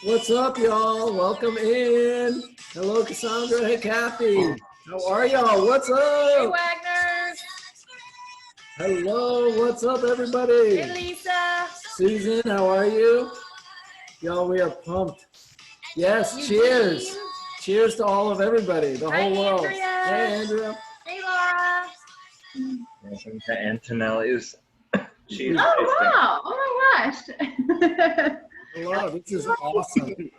What's up, y'all? Welcome in. Hello, Cassandra. Hey, Kathy. How are y'all? What's Hey, up? Wagners. Hello. What's up, everybody? Hey, Lisa. Susan, how are you? Y'all, we are pumped. Yes, Eugene. cheers. Cheers to all of everybody, the Hi, whole world. Andrea. Hey, Andrea. Hey, Laura. Welcome to Antonelli's cheese Oh, tasting. wow. Oh, my gosh. Hello. This is awesome.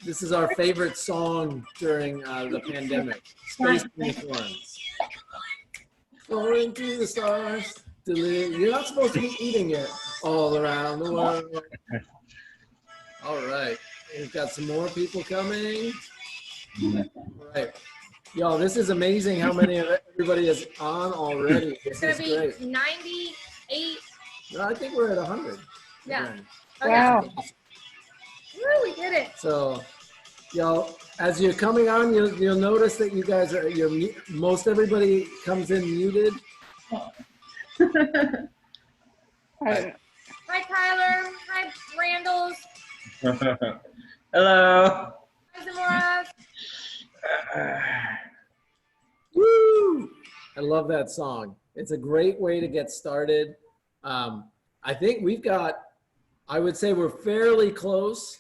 This is our favorite song during the pandemic. Space Unicorns. Soaring through the stars. You're not supposed to be eating it all around the world. All right. We've got some more people coming. All right. Y'all, this is amazing how many of everybody is on already. It's This going is to be great. 98. No, I think we're at 100. Yeah. Again. Okay. Wow. Woo, we did it. So, y'all, as you're coming on, you'll notice that you guys are, most everybody comes in muted. Hi, Tyler. Hi, Randalls. Hello. Hi, Zamora. Woo! I love that song. It's a great way to get started. I think we've got, I would say we're fairly close.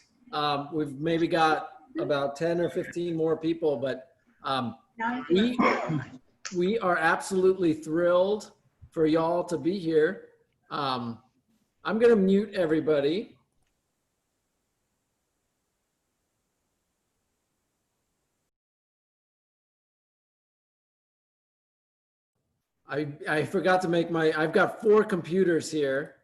We've maybe got about 10 or 15 more people, but we are absolutely thrilled for y'all to be here. I'm going to mute everybody. I forgot to make I've got 4 computers here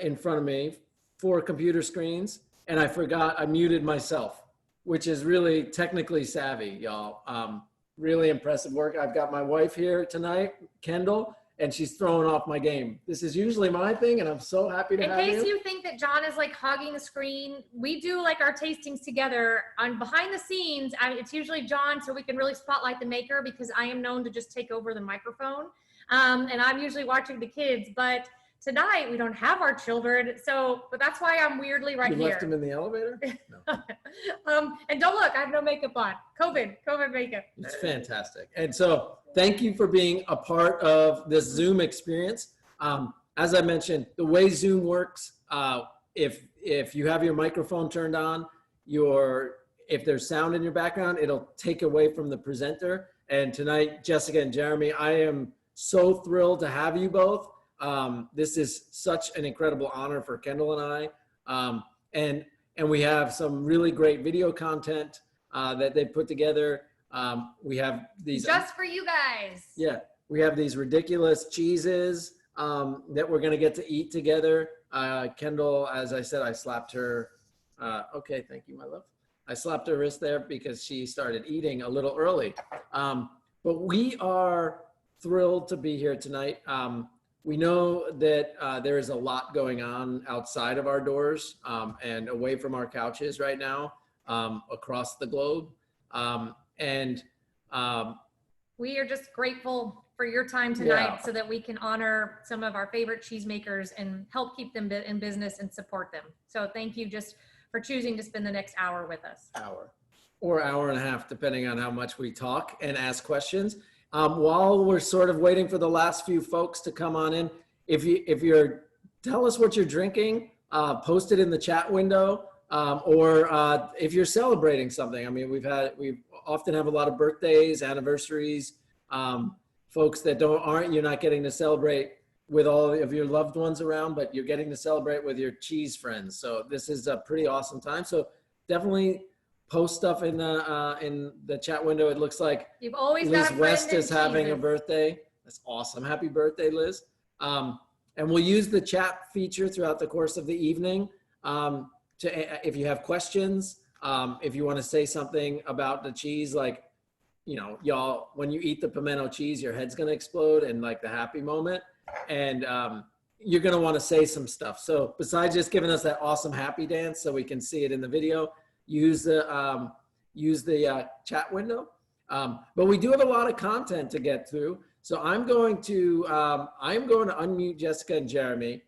in front of me, 4 computer screens, and I muted myself, which is really technically savvy, y'all. Really impressive work. I've got my wife here tonight, Kendall, and she's throwing off my game. This is usually my thing, and I'm so happy to have you. In case you think that John is like hogging the screen, we do like our tastings together. On behind the scenes, it's usually John, so we can really spotlight the maker because I am known to just take over the microphone. And I'm usually watching the kids, but tonight we don't have our children. So, but that's why I'm weirdly right here. You left him in the elevator? No. And don't look, I have no makeup on. COVID makeup. It's fantastic. And so thank you for being a part of this Zoom experience. As I mentioned, the way Zoom works, if you have your microphone turned on, if there's sound in your background, it'll take away from the presenter. And tonight, Jessica and Jeremy, I am so thrilled to have you both. This is such an incredible honor for Kendall and I. And we have some really great video content that they put together. We have these just for you guys. Yeah, we have these ridiculous cheeses that we're gonna get to eat together. Kendall, as I said, I slapped her. Okay, thank you, my love. I slapped her wrist there because she started eating a little early. But we are thrilled to be here tonight. We know that there is a lot going on outside of our doors and away from our couches right now across the globe. We are just grateful for your time tonight so that we can honor some of our favorite cheesemakers and help keep them in business and support them. So thank you just for choosing to spend the next hour with us. Hour and a half, depending on how much we talk and ask questions. While we're sort of waiting for the last few folks to come on in, if you're, tell us what you're drinking, post it in the chat window, or if you're celebrating something. I mean, we often have a lot of birthdays, anniversaries, folks that you're not getting to celebrate with all of your loved ones around, but you're getting to celebrate with your cheese friends. So this is a pretty awesome time. So definitely post stuff in the chat window. It looks like You've always Liz got a West friend is having a Jesus. birthday. That's awesome. Happy birthday, Liz. And we'll use the chat feature throughout the course of the evening if you have questions, if you want to say something about the cheese, like, you know, y'all, when you eat the pimento cheese, your head's going to explode and like the happy moment. And you're going to want to say some stuff. So besides just giving us that awesome happy dance so we can see it in the video, use the chat window. But we do have a lot of content to get through. So I'm going to unmute Jessica and Jeremy.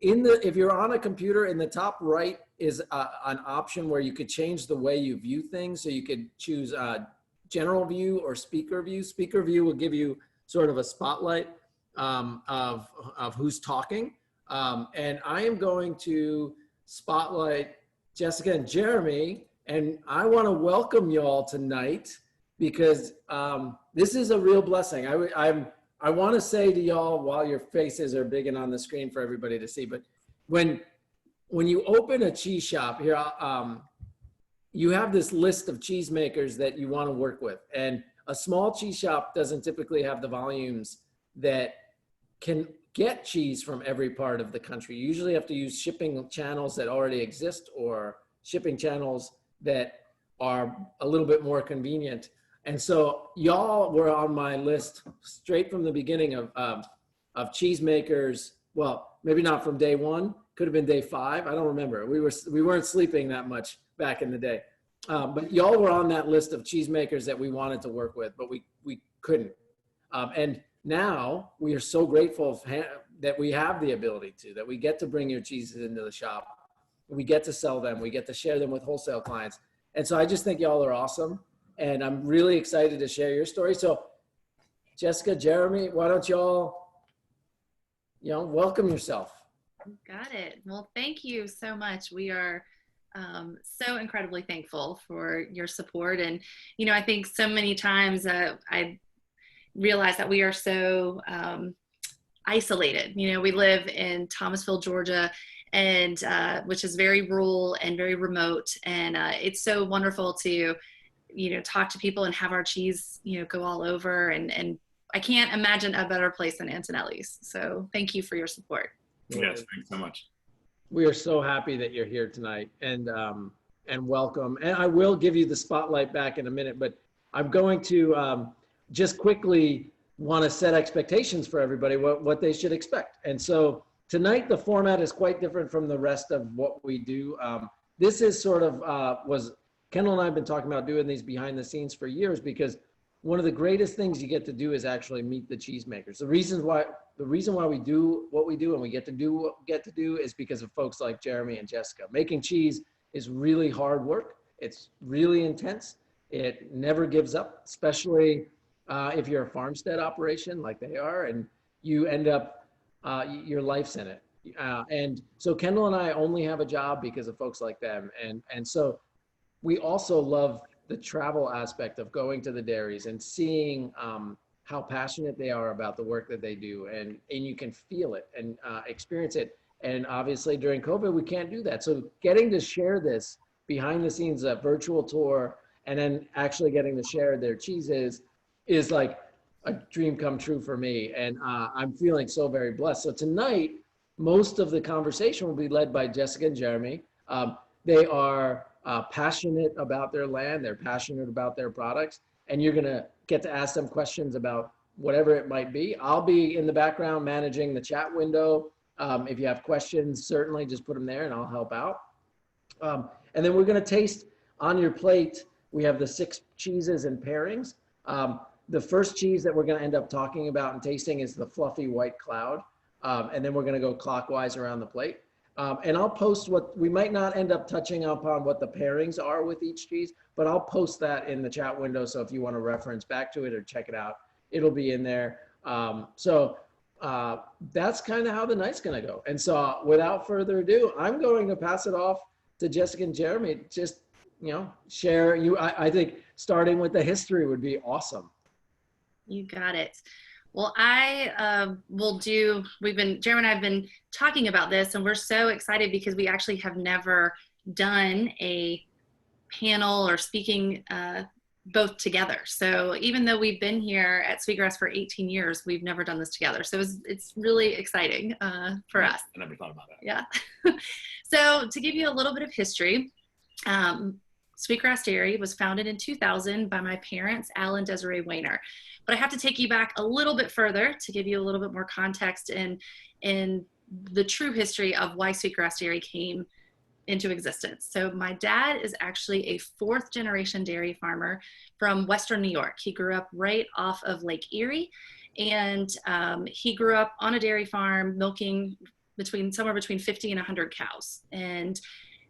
if you're on a computer, in the top right is an option where you could change the way you view things. So you could choose general view or speaker view. Speaker view will give you sort of a spotlight of who's talking. And I am going to spotlight Jessica and Jeremy, and I want to welcome y'all tonight because this is a real blessing. I want to say to y'all, while your faces are big and on the screen for everybody to see, but when you open a cheese shop here, you have this list of cheesemakers that you want to work with, and a small cheese shop doesn't typically have the volumes that can get cheese from every part of the country. You usually have to use shipping channels that already exist or shipping channels that are a little bit more convenient. And so y'all were on my list straight from the beginning of cheesemakers. Well, maybe not from day one, could have been day 5. I don't remember. We weren't sleeping that much back in the day. But y'all were on that list of cheesemakers that we wanted to work with, but we couldn't. And now we are so grateful that we have the ability that we get to bring your cheeses into the shop. We get to sell them. We get to share them with wholesale clients. And so I just think y'all are awesome. And I'm really excited to share your story. So Jessica, Jeremy, why don't y'all, welcome yourself. Got it. Well, thank you so much. We are so incredibly thankful for your support. And, I think so many times I realize that we are so isolated. We live in Thomasville, Georgia, and which is very rural and very remote. And it's so wonderful to, talk to people and have our cheese, go all over. And I can't imagine a better place than Antonelli's. So thank you for your support. Yes, thanks so much. We are so happy that you're here tonight, and welcome. And I will give you the spotlight back in a minute, but I'm going to just quickly want to set expectations for everybody, what they should expect. And so tonight, the format is quite different from the rest of what we do. This is sort of, Kendall and I have been talking about doing these behind the scenes for years, because one of the greatest things you get to do is actually meet the cheesemakers. The reason why we do what we do and we get to do what we get to do is because of folks like Jeremy and Jessica. Making cheese is really hard work. It's really intense. It never gives up, especially if you're a farmstead operation like they are, and you end up, your life's in it. And so Kendall and I only have a job because of folks like them. And so we also love the travel aspect of going to the dairies and seeing how passionate they are about the work that they do. And you can feel it and experience it. And obviously during COVID, we can't do that. So getting to share this behind the scenes, a virtual tour, and then actually getting to share their cheeses is like a dream come true for me. And I'm feeling so very blessed. So tonight, most of the conversation will be led by Jessica and Jeremy. They are passionate about their land. They're passionate about their products. And you're gonna get to ask them questions about whatever it might be. I'll be in the background managing the chat window. If you have questions, certainly just put them there and I'll help out. And then we're gonna taste on your plate. We have the 6 cheeses and pairings. The first cheese that we're gonna end up talking about and tasting is the fluffy white cloud. And then we're gonna go clockwise around the plate. And I'll post what we might not end up touching upon what the pairings are with each cheese, but I'll post that in the chat window. So if you want to reference back to it or check it out, it'll be in there. So that's kind of how the night's going to go. And so without further ado, I'm going to pass it off to Jessica and Jeremy. Just, share I think starting with the history would be awesome. You got it. Well, I will do, Jeremy and I have been talking about this, and we're so excited because we actually have never done a panel or speaking both together. So even though we've been here at Sweetgrass for 18 years, we've never done this together. So it's really exciting for us. I never thought about that. Yeah. So to give you a little bit of history, Sweetgrass Dairy was founded in 2000 by my parents, Al and Desiree Weiner. But I have to take you back a little bit further to give you a little bit more context in the true history of why Sweetgrass Dairy came into existence. So my dad is actually a 4th generation dairy farmer from Western New York. He grew up right off of Lake Erie, and he grew up on a dairy farm milking somewhere between 50 and 100 cows, and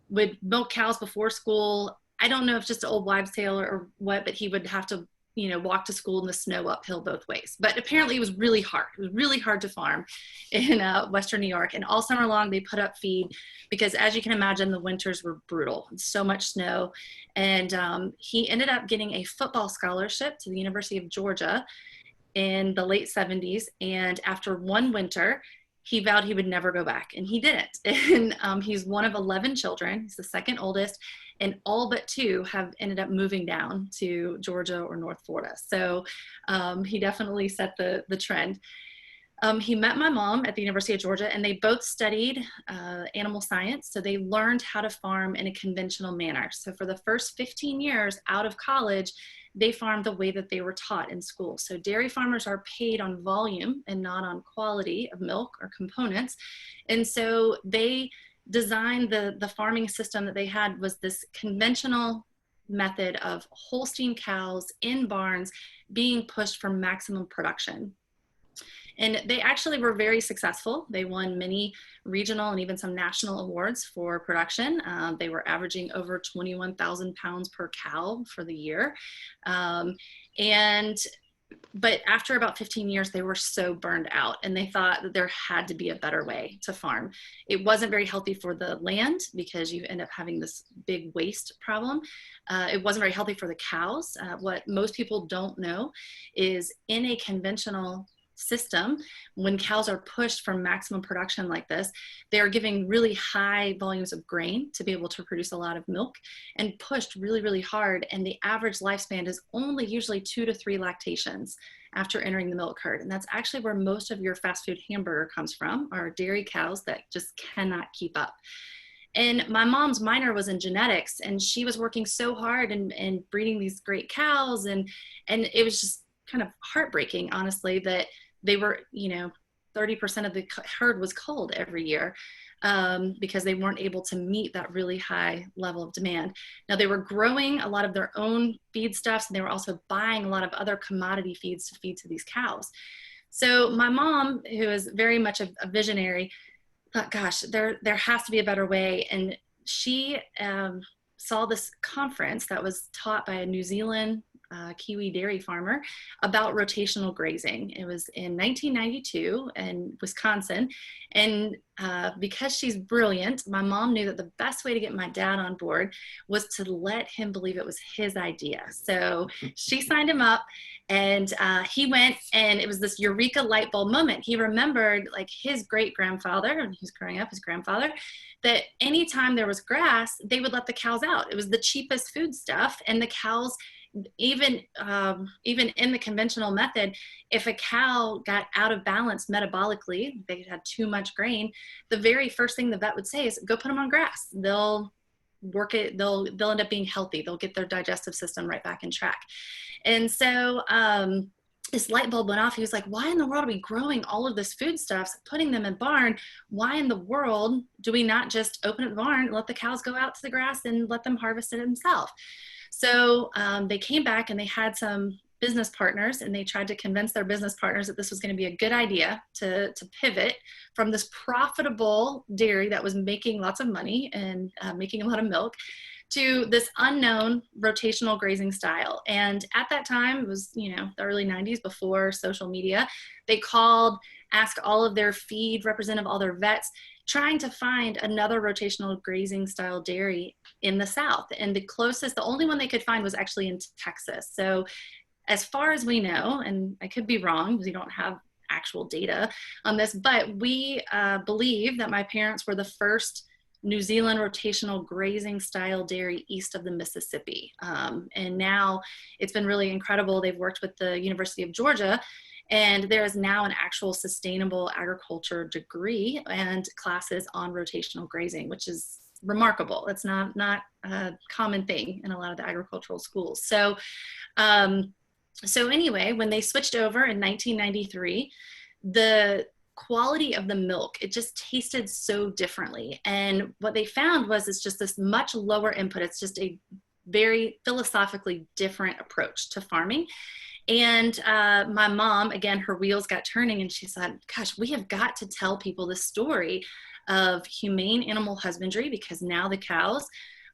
would milk cows before school. I don't know if it's just an old wives' tale or what, but he would have to, walk to school in the snow uphill both ways. But apparently it was really hard. It was really hard to farm in Western New York. And all summer long they put up feed because, as you can imagine, the winters were brutal. So much snow. And he ended up getting a football scholarship to the University of Georgia in the late 70s. And after one winter, he vowed he would never go back, and he didn't. And he's one of 11 children. He's the second oldest, and all but 2 have ended up moving down to Georgia or North Florida. So he definitely set the trend. He met my mom at the University of Georgia, and they both studied animal science. So they learned how to farm in a conventional manner. So for the first 15 years out of college, they farmed the way that they were taught in school. So dairy farmers are paid on volume and not on quality of milk or components. And so they designed the farming system that they had was this conventional method of Holstein cows in barns being pushed for maximum production. And they actually were very successful. They won many regional and even some national awards for production. They were averaging over 21,000 pounds per cow for the year. But after about 15 years, they were so burned out, and they thought that there had to be a better way to farm. It wasn't very healthy for the land because you end up having this big waste problem. It wasn't very healthy for the cows. What most people don't know is in a conventional system, when cows are pushed for maximum production like this, they are giving really high volumes of grain to be able to produce a lot of milk and pushed really, really hard. And the average lifespan is only usually 2 to 3 lactations after entering the milk herd. And that's actually where most of your fast food hamburger comes from, are dairy cows that just cannot keep up. And my mom's minor was in genetics, and she was working so hard and breeding these great cows. And it was just kind of heartbreaking, honestly, that they were, 30% of the herd was culled every year because they weren't able to meet that really high level of demand. Now, they were growing a lot of their own feedstuffs, and they were also buying a lot of other commodity feeds to feed to these cows. So my mom, who is very much a visionary, thought, gosh, there has to be a better way. And she saw this conference that was taught by a New Zealand Kiwi dairy farmer about rotational grazing. It was in 1992 in Wisconsin. And because she's brilliant, my mom knew that the best way to get my dad on board was to let him believe it was his idea. So she signed him up, and he went, and it was this eureka light bulb moment. He remembered, like, his great grandfather, and he was growing up, his grandfather, that anytime there was grass, they would let the cows out. It was the cheapest food stuff, and the cows, even in the conventional method, if a cow got out of balance metabolically, they had too much grain, the very first thing the vet would say is, go put them on grass. They'll work it, they'll end up being healthy. They'll get their digestive system right back in track. And so this light bulb went off. He was like, why in the world are we growing all of this foodstuffs, putting them in barn? Why in the world do we not just open up the barn, let the cows go out to the grass and let them harvest it themselves? So they came back, and they had some business partners, and they tried to convince their business partners that this was going to be a good idea to pivot from this profitable dairy that was making lots of money and making a lot of milk to this unknown rotational grazing style. And at that time, it was, the early 90s, before social media, they called, asked all of their feed representative, all their vets, trying to find another rotational grazing style dairy in the South. And the only one they could find was actually in Texas. So as far as we know, and I could be wrong because we don't have actual data on this, but we believe that my parents were the first New Zealand rotational grazing style dairy east of the Mississippi. And now it's been really incredible. They've worked with the University of Georgia, and there is now an actual sustainable agriculture degree and classes on rotational grazing, which is remarkable. It's not a common thing in a lot of the agricultural schools. So anyway, when they switched over in 1993, the quality of the milk, it just tasted so differently. And what they found was it's just this much lower input. It's just a very philosophically different approach to farming. And my mom, again, her wheels got turning, and she said, gosh, we have got to tell people the story of humane animal husbandry, because now the cows,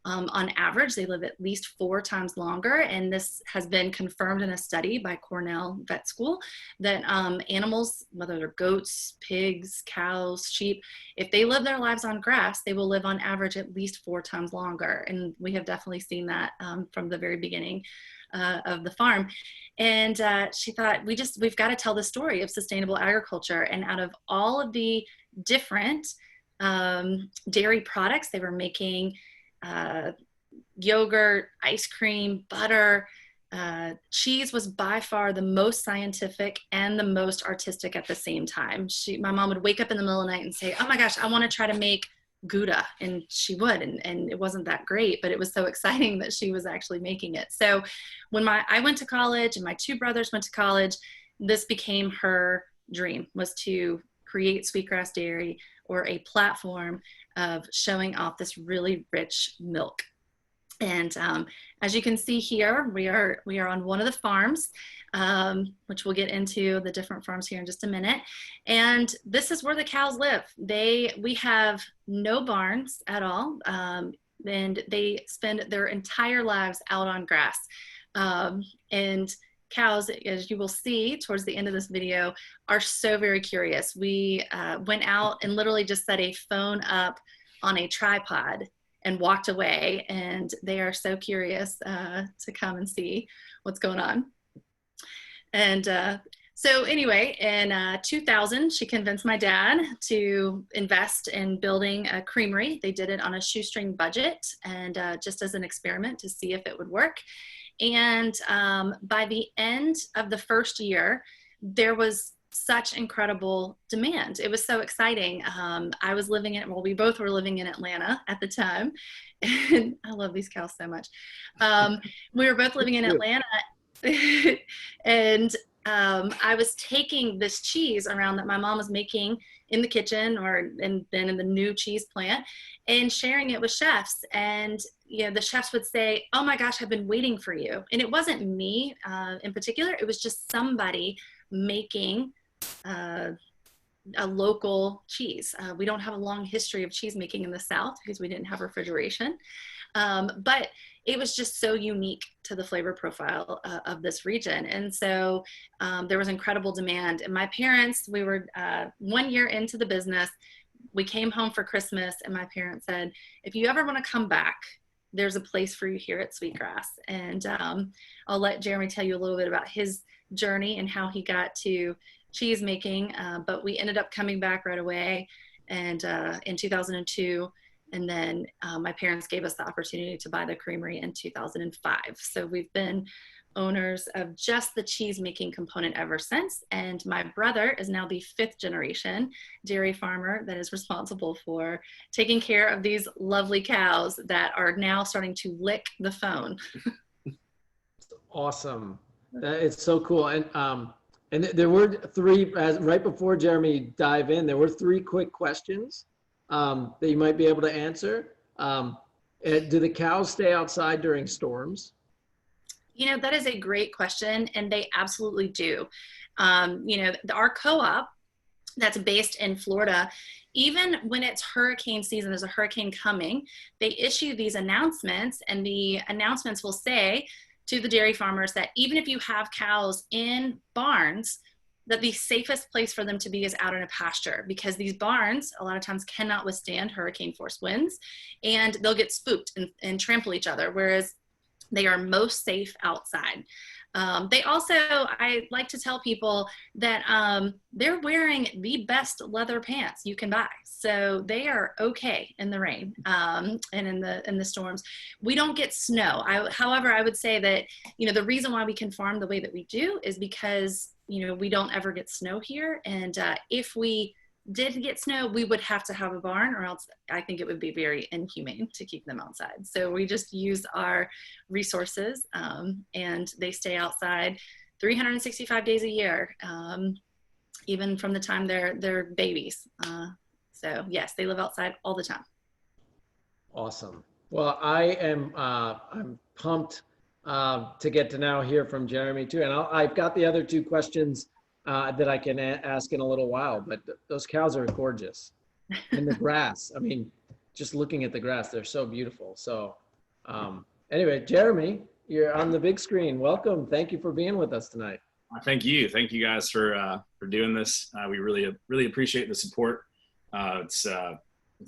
on average, they live at least 4 times longer. And this has been confirmed in a study by Cornell Vet School that animals, whether they're goats, pigs, cows, sheep, if they live their lives on grass, they will live on average at least 4 times longer. And we have definitely seen that from the very beginning of the farm. And she thought, we've got to tell the story of sustainable agriculture. And out of all of the different dairy products, they were making yogurt, ice cream, butter, cheese was by far the most scientific and the most artistic at the same time. My mom would wake up in the middle of the night and say, oh my gosh, I want to try to make Gouda. And she would, and it wasn't that great, but it was so exciting that she was actually making it. So when I went to college and my 2 brothers went to college, this became her dream, was to create Sweetgrass Dairy, or a platform of showing off this really rich milk. And as you can see here, we are on one of the farms, which we'll get into the different farms here in just a minute. And this is where the cows live. We have no barns at all, and they spend their entire lives out on grass. And cows, as you will see towards the end of this video, are so very curious. We went out and literally just set a phone up on a tripod and walked away, and they are so curious to come and see what's going on. And so anyway, in 2000, she convinced my dad to invest in building a creamery. They did it on a shoestring budget, and just as an experiment to see if it would work. And by the end of the first year, there was such incredible demand. It was so exciting. I was living in, well, we both were living in Atlanta at the time. And I love these cows so much. We were both living in Atlanta. And I was taking this cheese around that my mom was making in the kitchen, and then in the new cheese plant, and sharing it with chefs. And the chefs would say, oh my gosh, I've been waiting for you. And it wasn't me in particular, it was just somebody making a local cheese. We don't have a long history of cheese making in the South because we didn't have refrigeration. But it was just so unique to the flavor profile of this region. And so there was incredible demand. And my parents, we were 1 year into the business. We came home for Christmas, and my parents said, if you ever want to come back, there's a place for you here at Sweetgrass. And I'll let Jeremy tell you a little bit about his journey and how he got to cheese making. But we ended up coming back right away, and in 2002. And then my parents gave us the opportunity to buy the creamery in 2005. So we've been owners of just the cheese making component ever since. And my brother is now the 5th generation dairy farmer that is responsible for taking care of these lovely cows that are now starting to lick the phone. Awesome. It's so cool. And there were 3, right before Jeremy dive in, there were 3 quick questions that you might be able to answer. Do the cows stay outside during storms? That is a great question, and they absolutely do. Our co-op that's based in Florida, even when it's hurricane season, there's a hurricane coming, they issue these announcements, and the announcements will say to the dairy farmers that even if you have cows in barns, that the safest place for them to be is out in a pasture, because these barns a lot of times cannot withstand hurricane force winds, and they'll get spooked and trample each other, whereas they are most safe outside. They also, I like to tell people that they're wearing the best leather pants you can buy. So they are okay in the rain and in the storms. We don't get snow. However, I would say that, the reason why we can farm the way that we do is because, we don't ever get snow here. And if we did get snow, we would have to have a barn, or else I think it would be very inhumane to keep them outside. So we just use our resources, and they stay outside 365 days a year, even from the time they're babies. So yes, they live outside all the time. Awesome. Well, I'm pumped to get to now hear from Jeremy too. And I've got the other two questions that I can ask in a little while, but those cows are gorgeous. And the grass, I mean, just looking at the grass, they're so beautiful. So anyway, Jeremy, you're on the big screen. Welcome. Thank you for being with us tonight. Thank you. Thank you guys for doing this. We really appreciate the support. It's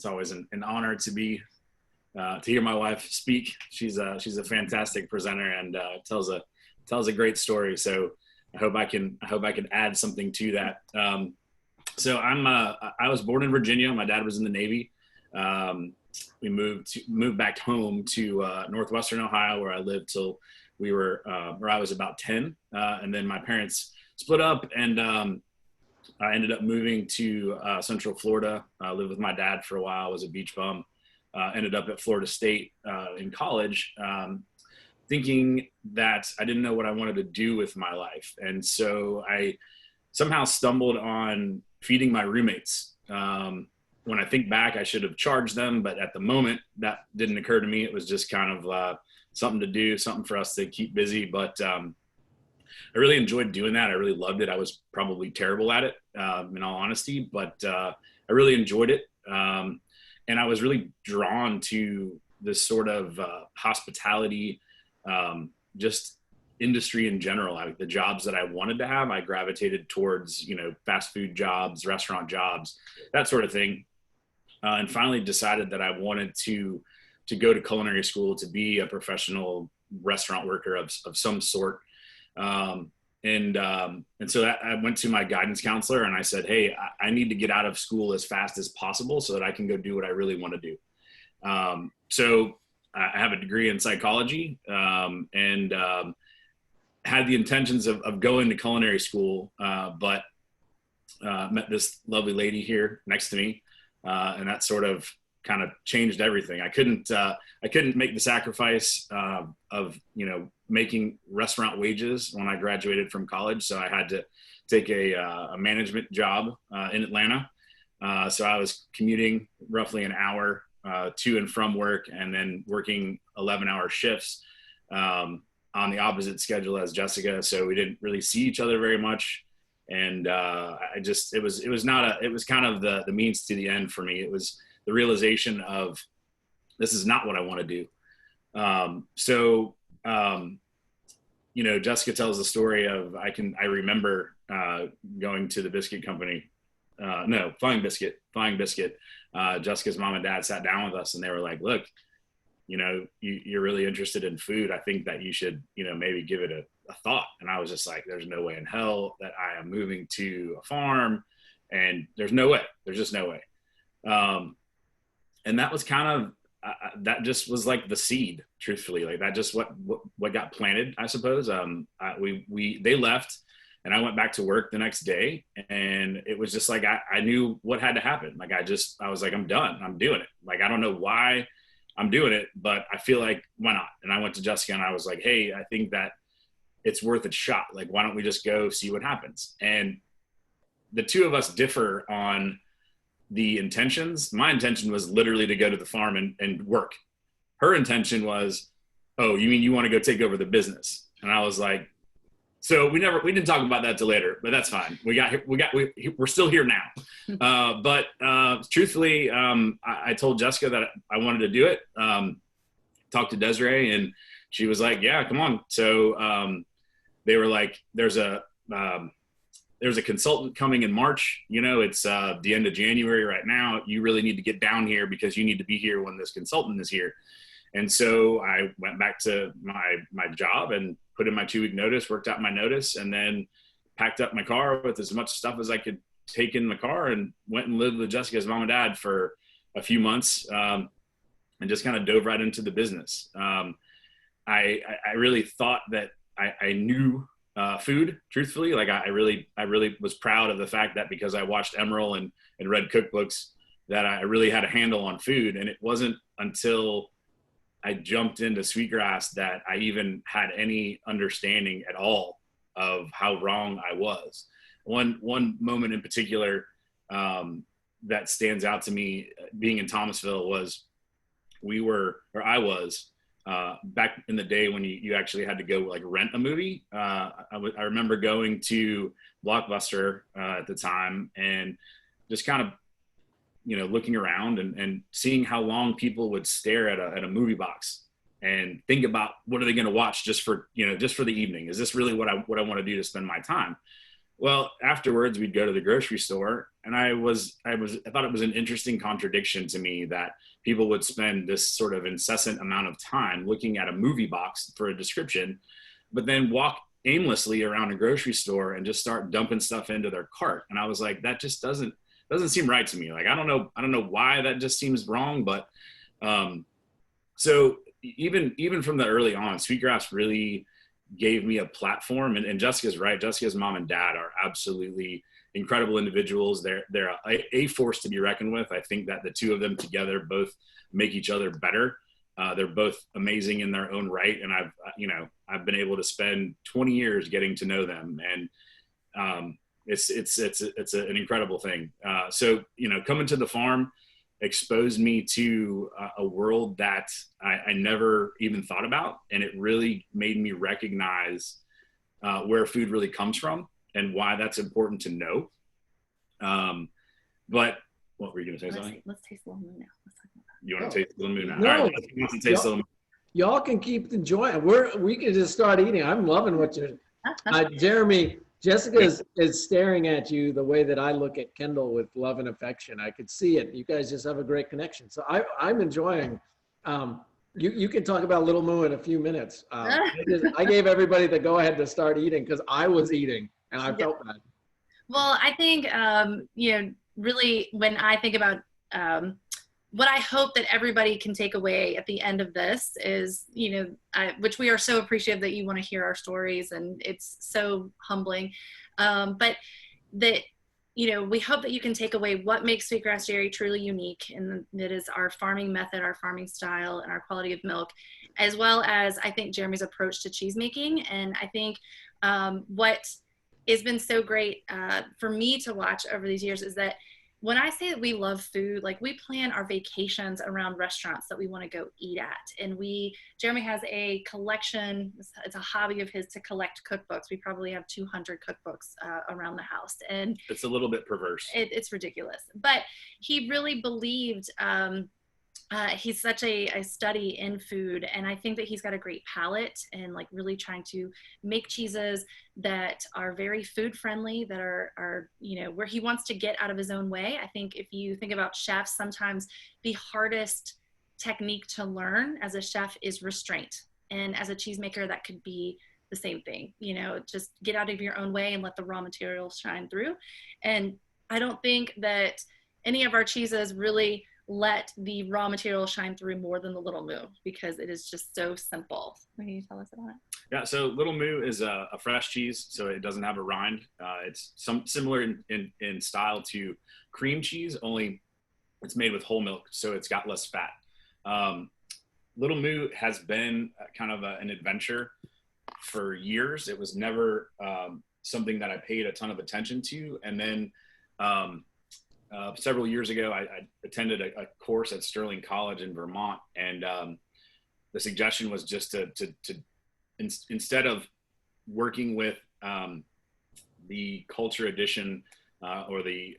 always an honor to hear my wife speak. She's a fantastic presenter and tells a great story. So I hope I can add something to that. So I was born in Virginia. My dad was in the Navy. We moved back home to Northwestern Ohio, where I lived till where I was about 10. And then my parents split up, and I ended up moving to Central Florida. I lived with my dad for a while. I was a beach bum. Ended up at Florida State in college, thinking that I didn't know what I wanted to do with my life. And so I somehow stumbled on feeding my roommates. When I think back, I should have charged them, but at the moment that didn't occur to me. It was just kind of something to do, something for us to keep busy. But I really enjoyed doing that. I really loved it. I was probably terrible at it, in all honesty, but I really enjoyed it. And I was really drawn to this sort of hospitality, just industry in general. The jobs that I wanted to have, I gravitated towards, fast food jobs, restaurant jobs, that sort of thing. And finally decided that I wanted to go to culinary school, to be a professional restaurant worker of some sort. And so I went to my guidance counselor and I said, hey, I need to get out of school as fast as possible so that I can go do what I really want to do. So I have a degree in psychology, and had the intentions of going to culinary school, but met this lovely lady here next to me. And that sort of kind of changed everything. I couldn't make the sacrifice of making restaurant wages when I graduated from college. So I had to take a management job in Atlanta. So I was commuting roughly an hour to and from work, and then working 11-hour shifts on the opposite schedule as Jessica. So we didn't really see each other very much. And it was kind of the means to the end for me. It was the realization of, this is not what I want to do. Jessica tells the story of, I remember going to the biscuit company, Flying Biscuit. Jessica's mom and dad sat down with us and they were like, look, you're really interested in food. I think that you should, maybe give it a thought. And I was just like, there's no way in hell that I am moving to a farm, and there's just no way. And that was kind of, that just was like the seed, truthfully. Like that just what got planted, I suppose. They left and I went back to work the next day, and it was just like, I knew what had to happen. Like I was like, I'm done. I'm doing it. Like, I don't know why I'm doing it, but I feel like, why not? And I went to Jessica and I was like, hey, I think that it's worth a shot. Like, why don't we just go see what happens? And the two of us differ on the intentions. My intention was literally to go to the farm and work. Her intention was, oh, you mean you want to go take over the business? And I was like, so we didn't talk about that till later, but that's fine. We're still here now. But truthfully, I told Jessica that I wanted to do it. Talked to Desiree, and she was like, yeah, come on. So they were like, there's a consultant coming in March. It's the end of January right now. You really need to get down here because you need to be here when this consultant is here. And so I went back to my job and put in my 2-week notice, worked out my notice, and then packed up my car with as much stuff as I could take in the car and went and lived with Jessica's mom and dad for a few months, and just kind of dove right into the business. I really thought that I knew food, truthfully. Like I really was proud of the fact that, because I watched Emerald and read cookbooks, that I really had a handle on food. And it wasn't until I jumped into Sweetgrass that I even had any understanding at all of how wrong I was. One moment in particular that stands out to me, being in Thomasville, was I was back in the day when you actually had to go like rent a movie. I remember going to Blockbuster at the time and just kind of, looking around and seeing how long people would stare at a movie box and think about what are they going to watch just for the evening. Is this really what I want to do to spend my time? Well, afterwards we'd go to the grocery store, and I thought it was an interesting contradiction to me that people would spend this sort of incessant amount of time looking at a movie box for a description, but then walk aimlessly around a grocery store and just start dumping stuff into their cart. And I was like, that just doesn't seem right to me. Like, I don't know why that just seems wrong, but so even from the early on, Sweetgrass really gave me a platform, and Jessica's right. Jessica's mom and dad are absolutely incredible individuals. They're a force to be reckoned with. I think that the two of them together both make each other better. They're both amazing in their own right, and I've been able to spend 20 years getting to know them, and it's an incredible thing. So coming to the farm exposed me to a world that I never even thought about, and it really made me recognize where food really comes from and why that's important to know. But what were you going to say? Something? Let's taste the little moon now. Let's talk about that. You want to taste the little moon now? No. All right, let's taste the little moon. Y'all can keep enjoying. We can just start eating. I'm loving what you're. Jeremy, Jessica is staring at you the way that I look at Kendall with love and affection. I could see it. You guys just have a great connection. So I'm enjoying. You can talk about Little Moo in a few minutes. I gave everybody the go ahead to start eating because I was eating and I felt bad. Well, I think, really when I think about what I hope that everybody can take away at the end of this is, which we are so appreciative that you want to hear our stories, and it's so humbling. But that, we hope that you can take away what makes Sweetgrass Dairy truly unique, and that is our farming method, our farming style, and our quality of milk, as well as I think Jeremy's approach to cheese making. And I think what has been so great for me to watch over these years is that when I say that we love food, like we plan our vacations around restaurants that we want to go eat at. And Jeremy has a collection, it's a hobby of his to collect cookbooks. We probably have 200 cookbooks around the house. And it's a little bit perverse. It's ridiculous. But he really believed, he's such a study in food, and I think that he's got a great palate and like really trying to make cheeses that are very food friendly, that are where he wants to get out of his own way. I think if you think about chefs, sometimes the hardest technique to learn as a chef is restraint, and as a cheesemaker that could be the same thing. Just get out of your own way and let the raw materials shine through. And I don't think that any of our cheeses really let the raw material shine through more than the Little Moo, because it is just so simple. Can you tell us about it? Yeah, so Little Moo is a fresh cheese, so it doesn't have a rind. It's similar in style to cream cheese, only it's made with whole milk, so it's got less fat. Little Moo has been kind of an adventure for years. It was never something that I paid a ton of attention to, and then several years ago, I attended a course at Sterling College in Vermont, and the suggestion was just to instead of working with the culture addition or the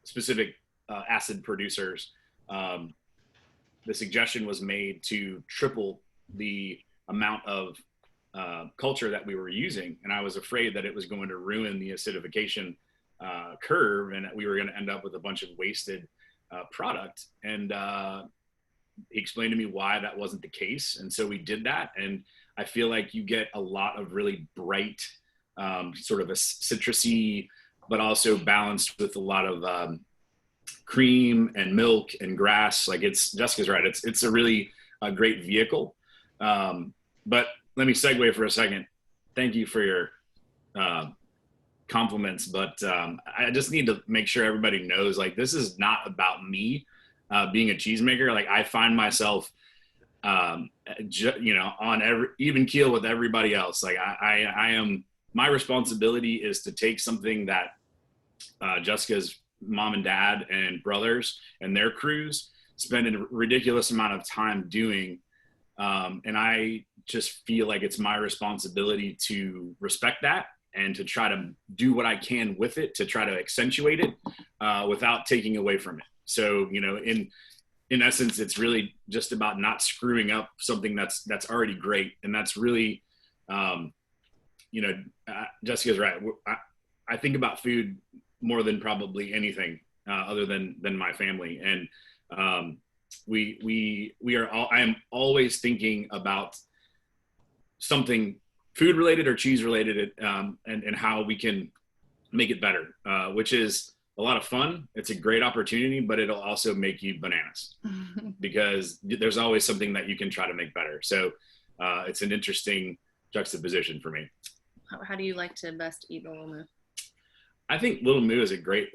specific acid producers, the suggestion was made to triple the amount of culture that we were using, and I was afraid that it was going to ruin the acidification curve, and that we were going to end up with a bunch of wasted product. And he explained to me why that wasn't the case, and so we did that. And I feel like you get a lot of really bright, sort of a citrusy, but also balanced with a lot of cream and milk and grass. Like Jessica's right. It's a really great vehicle. But let me segue for a second. Thank you for your compliments, but I just need to make sure everybody knows, like, this is not about me being a cheesemaker. Like, I find myself on even keel with everybody else. Like, I am, my responsibility is to take something that Jessica's mom and dad and brothers and their crews spend a ridiculous amount of time doing, And I just feel like it's my responsibility to respect that and to try to do what I can with it to try to accentuate it without taking away from it. So, you know, in essence, it's really just about not screwing up something that's already great. And that's really, you know, Jessica's right. I think about food more than probably anything other than my family. And I am always thinking about something food related or cheese related, and how we can make it better, which is a lot of fun. It's a great opportunity, but it'll also make you bananas because there's always something that you can try to make better. So it's an interesting juxtaposition for me. How do you like to best eat Little Moo? I think Little Moo is a great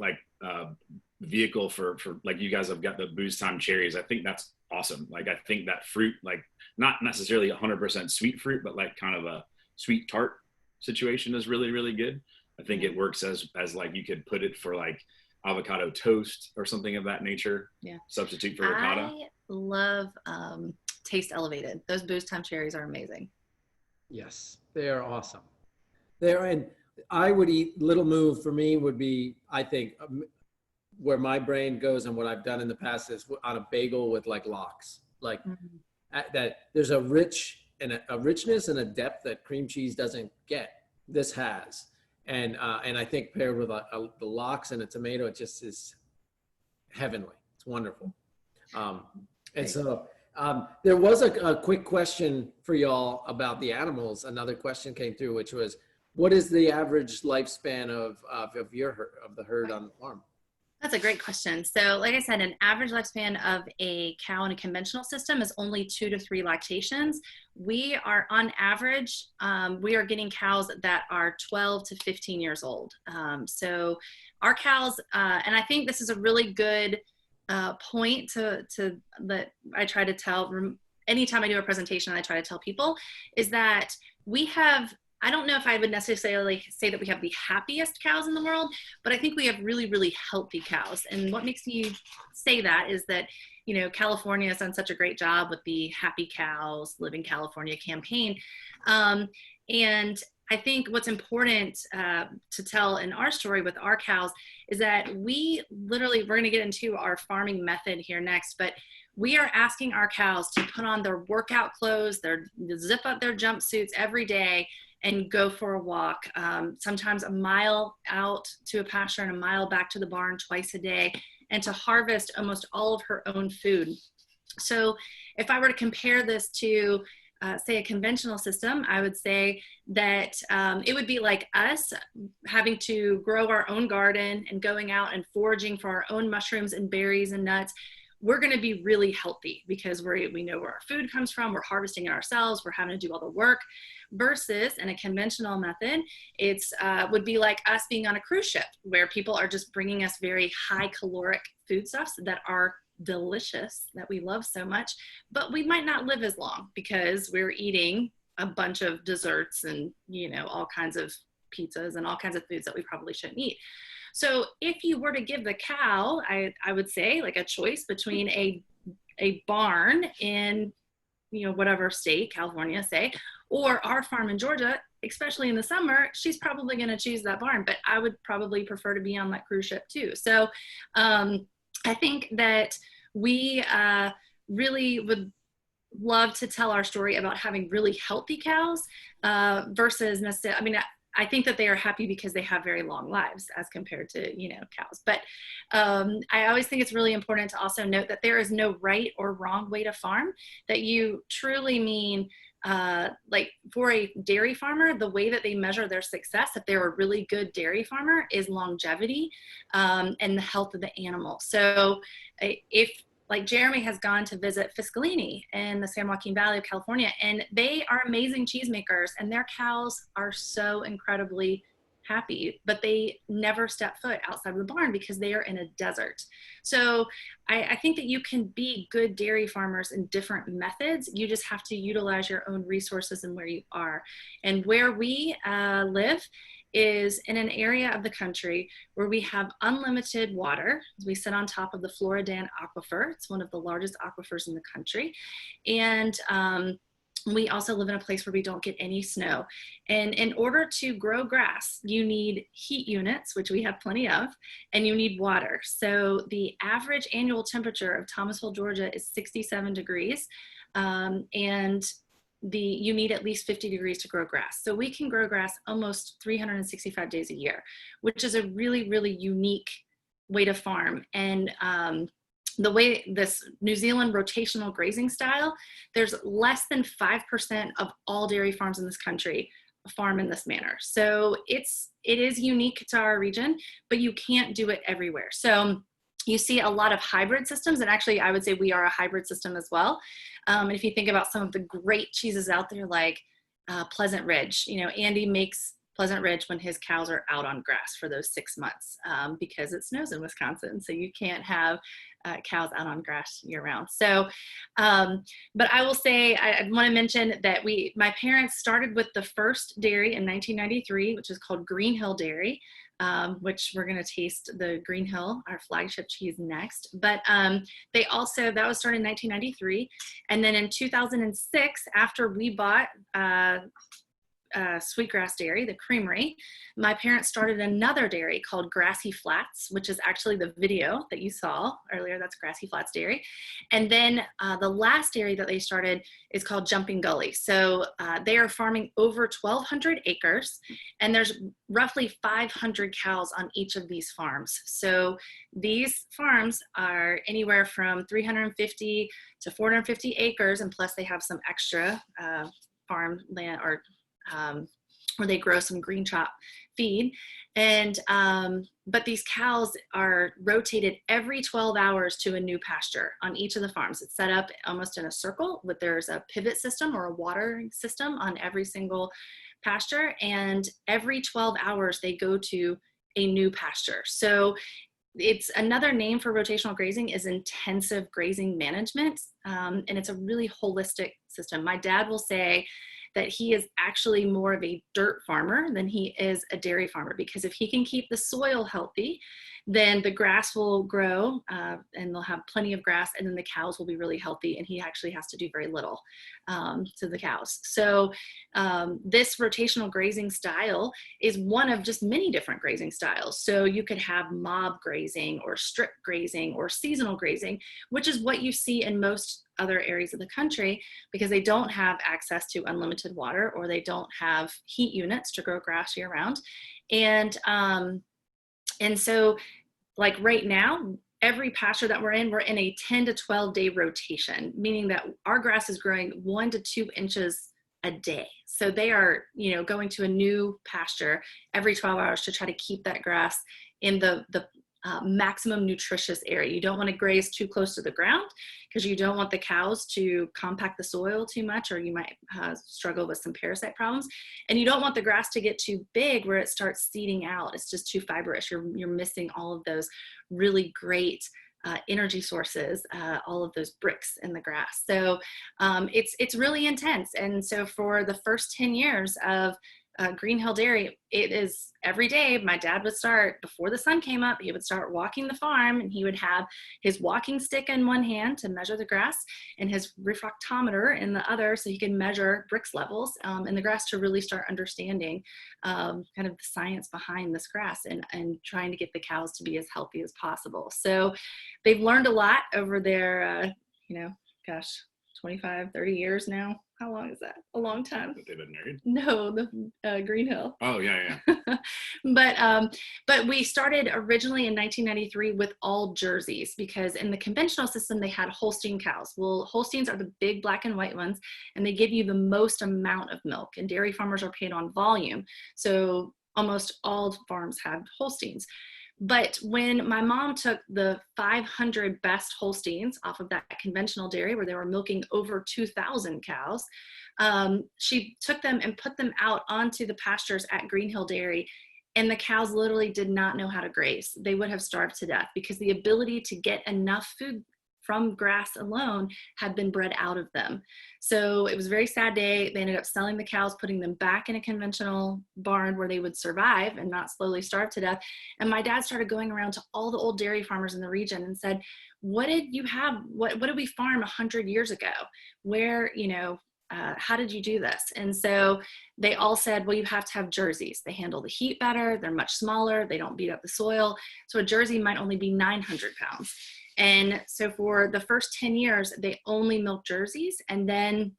vehicle for like you guys have got the Booze Time cherries. I think that's awesome. Like I think that fruit, like not necessarily 100% sweet fruit, but like kind of a sweet tart situation is really, really good. I think it works as like you could put it for like avocado toast or something of that nature. Yeah. Substitute for ricotta. I love Taste Elevated. Those Booze Time cherries are amazing. Yes, they are awesome. And I would eat Little Moo for me would be, I think, where my brain goes and what I've done in the past is on a bagel with like lox. Like that there's a richness and a depth that cream cheese doesn't get. This has. And I think paired with the lox and a tomato, it just is heavenly. It's wonderful. And so there was a quick question for y'all about the animals. Another question came through, which was, what is the average lifespan of the herd on the farm? That's a great question. So like I said, an average lifespan of a cow in a conventional system is only 2 to 3 lactations. We are on average, we are getting cows that are 12 to 15 years old. So our cows, and I think this is a really good point to that I try to tell, anytime I do a presentation, I try to tell people is that we have, I don't know if I would necessarily say that we have the happiest cows in the world, but I think we have really, really healthy cows. And what makes me say that is that, you know, California has done such a great job with the Happy Cows, Live in California campaign. And I think what's important to tell in our story with our cows is that we literally, we're going to get into our farming method here next, but we are asking our cows to put on their workout clothes, zip up their jumpsuits every day and go for a walk, sometimes a mile out to a pasture and a mile back to the barn twice a day, and to harvest almost all of her own food. So if I were to compare this to, say, a conventional system, I would say that it would be like us having to grow our own garden and going out and foraging for our own mushrooms and berries and nuts. We're going to be really healthy because we know where our food comes from. We're harvesting it ourselves. We're having to do all the work. Versus in a conventional method, it's would be like us being on a cruise ship where people are just bringing us very high caloric foodstuffs that are delicious, that we love so much, but we might not live as long because we're eating a bunch of desserts and, you know, all kinds of pizzas and all kinds of foods that we probably shouldn't eat. So if you were to give the cow, I would say like a choice between a barn in, you know, whatever state, California, say, or our farm in Georgia, especially in the summer, she's probably going to choose that barn, but I would probably prefer to be on that cruise ship too. So I think that we really would love to tell our story about having really healthy cows versus necessarily, I mean, I think that they are happy because they have very long lives as compared to, you know, cows. But I always think it's really important to also note that there is no right or wrong way to farm, that you truly mean like for a dairy farmer, the way that they measure their success, if they're a really good dairy farmer, is longevity and the health of the animal. So if, like, Jeremy has gone to visit Fiscalini in the San Joaquin Valley of California, and they are amazing cheesemakers, and their cows are so incredibly happy, but they never step foot outside of the barn because they are in a desert. So I think that you can be good dairy farmers in different methods. You just have to utilize your own resources and where you are. And where we live, is in an area of the country where we have unlimited water. We sit on top of the Floridan Aquifer. It's one of the largest aquifers in the country. And we also live in a place where we don't get any snow. And in order to grow grass, you need heat units, which we have plenty of, and you need water. So the average annual temperature of Thomasville, Georgia is 67 degrees. And you need at least 50 degrees to grow grass. So we can grow grass almost 365 days a year, which is a really, really unique way to farm. And the way this New Zealand rotational grazing style, there's less than 5% of all dairy farms in this country farm in this manner. So it is unique to our region, but you can't do it everywhere. So you see a lot of hybrid systems, and actually I would say we are a hybrid system as well. And if you think about some of the great cheeses out there, like Pleasant Ridge, you know, Andy makes Pleasant Ridge when his cows are out on grass for those 6 months because it snows in Wisconsin. So you can't have cows out on grass year round. So, but I will say, I want to mention that my parents started with the first dairy in 1993, which is called Green Hill Dairy, which we're going to taste the Green Hill, our flagship cheese, next. But that was started in 1993. And then in 2006, after we bought Sweetgrass Dairy, the creamery, my parents started another dairy called Grassy Flats, which is actually the video that you saw earlier. That's Grassy Flats Dairy. And then the last dairy that they started is called Jumping Gully. So they are farming over 1,200 acres, and there's roughly 500 cows on each of these farms. So these farms are anywhere from 350 to 450 acres, and plus they have some extra farm land or where they grow some green chop feed. And but these cows are rotated every 12 hours to a new pasture on each of the farms. It's set up almost in a circle, but there's a pivot system or a watering system on every single pasture, and every 12 hours they go to a new pasture. So it's another name for rotational grazing is intensive grazing management, and it's a really holistic system. My dad will say that he is actually more of a dirt farmer than he is a dairy farmer, because if he can keep the soil healthy, then the grass will grow and they'll have plenty of grass, and then the cows will be really healthy, and he actually has to do very little to the cows. So this rotational grazing style is one of just many different grazing styles. So you could have mob grazing or strip grazing or seasonal grazing, which is what you see in most other areas of the country, because they don't have access to unlimited water, or they don't have heat units to grow grass year round. And so like right now, every pasture that we're in a 10 to 12 day rotation, meaning that our grass is growing 1 to 2 inches a day. So they are, you know, going to a new pasture every 12 hours to try to keep that grass in the maximum nutritious area. You don't want to graze too close to the ground because you don't want the cows to compact the soil too much, or you might struggle with some parasite problems. And you don't want the grass to get too big where it starts seeding out. It's just too fibrous. You're missing all of those really great energy sources, all of those bricks in the grass. So it's really intense. And so for the first 10 years of Green Hill Dairy, it is every day. My dad would start before the sun came up. He would start walking the farm, and he would have his walking stick in one hand to measure the grass, and his refractometer in the other, so he can measure Brix levels in the grass to really start understanding kind of the science behind this grass and trying to get the cows to be as healthy as possible. So they've learned a lot over their, 25, 30 years now. How long is that? A long time. They've been married? No, the Green Hill. Oh, yeah. But we started originally in 1993 with all Jerseys, because in the conventional system, they had Holstein cows. Well, Holsteins are the big black and white ones, and they give you the most amount of milk, and dairy farmers are paid on volume. So almost all farms have Holsteins. But when my mom took the 500 best Holsteins off of that conventional dairy where they were milking over 2,000 cows, she took them and put them out onto the pastures at Green Hill Dairy, and the cows literally did not know how to graze. They would have starved to death because the ability to get enough food from grass alone had been bred out of them. So it was a very sad day. They ended up selling the cows, putting them back in a conventional barn where they would survive and not slowly starve to death. And my dad started going around to all the old dairy farmers in the region and said, what did you have? What did we farm 100 years ago? Where, how did you do this? And so they all said, well, you have to have jerseys. They handle the heat better. They're much smaller. They don't beat up the soil. So a jersey might only be 900 pounds. And so for the first 10 years, they only milked jerseys. And then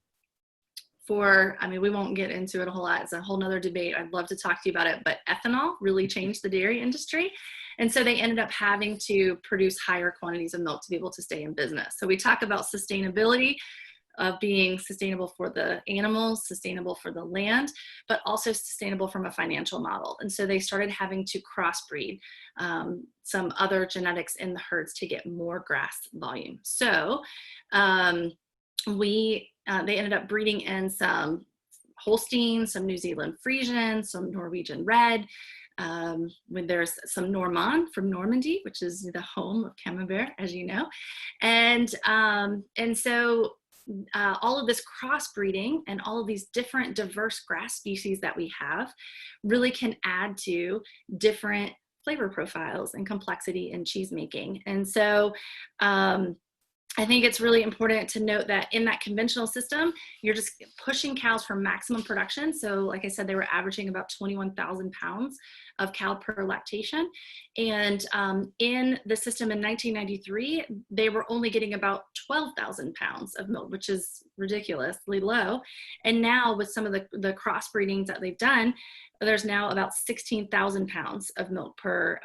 we won't get into it a whole lot. It's a whole nother debate. I'd love to talk to you about it, but ethanol really changed the dairy industry. And so they ended up having to produce higher quantities of milk to be able to stay in business. So we talk about sustainability of being sustainable for the animals, sustainable for the land, but also sustainable from a financial model. And so they started having to crossbreed some other genetics in the herds to get more grass volume. So they ended up breeding in some Holstein, some New Zealand Friesian, some Norwegian Red. When there's some Normand from Normandy, which is the home of Camembert, as you know. And so all of this crossbreeding and all of these different diverse grass species that we have really can add to different flavor profiles and complexity in cheese making. And so I think it's really important to note that in that conventional system, you're just pushing cows for maximum production. So like I said, they were averaging about 21,000 pounds of cow per lactation. And in the system in 1993, they were only getting about 12,000 pounds of milk, which is ridiculously low. And now with some of the crossbreedings that they've done, there's now about 16,000 pounds of milk per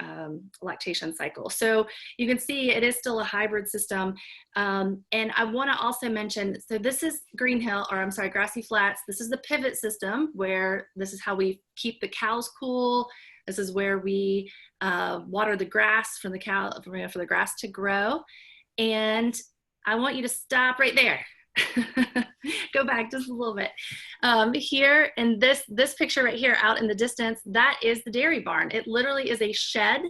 lactation cycle. So you can see it is still a hybrid system. And I want to also mention, so this is Grassy Flats. This is the pivot system where this is how we keep the cows cool. This is where we water the grass for the grass to grow. And I want you to stop right there. Go back just a little bit. Here in this picture right here out in the distance, that is the dairy barn. It literally is a shed,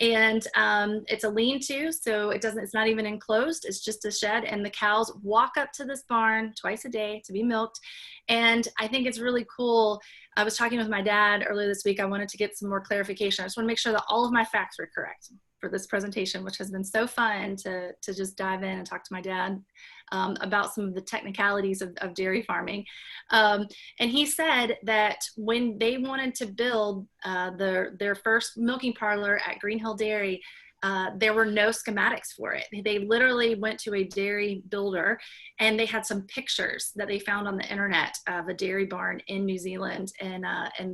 and it's a lean-to, so it's not even enclosed. It's just a shed, and the cows walk up to this barn twice a day to be milked. And I think it's really cool. I was talking with my dad earlier this week. I wanted to get some more clarification. I just want to make sure that all of my facts were correct for this presentation, which has been so fun to just dive in and talk to my dad about some of the technicalities of dairy farming. And he said that when they wanted to build their first milking parlor at Green Hill Dairy, there were no schematics for it. They literally went to a dairy builder, and they had some pictures that they found on the internet of a dairy barn in New Zealand, and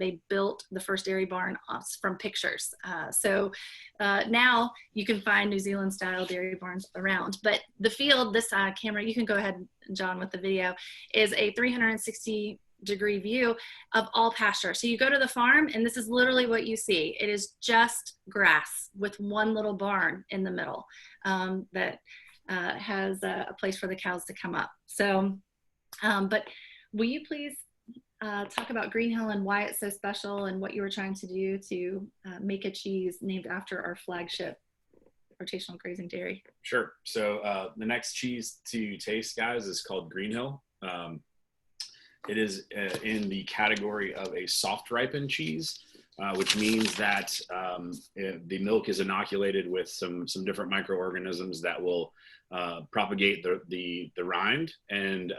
they built the first dairy barn from pictures. So now you can find New Zealand style dairy barns around. But the field, this camera, you can go ahead, John, with the video, is a 360-degree view of all pasture. So you go to the farm, and this is literally what you see. It is just grass with one little barn in the middle that has a place for the cows to come up. So, but will you please talk about Green Hill and why it's so special and what you were trying to do to make a cheese named after our flagship rotational grazing dairy? Sure. So the next cheese to taste, guys, is called Green Hill. It is in the category of a soft ripened cheese, which means that the milk is inoculated with some different microorganisms that will propagate the rind. And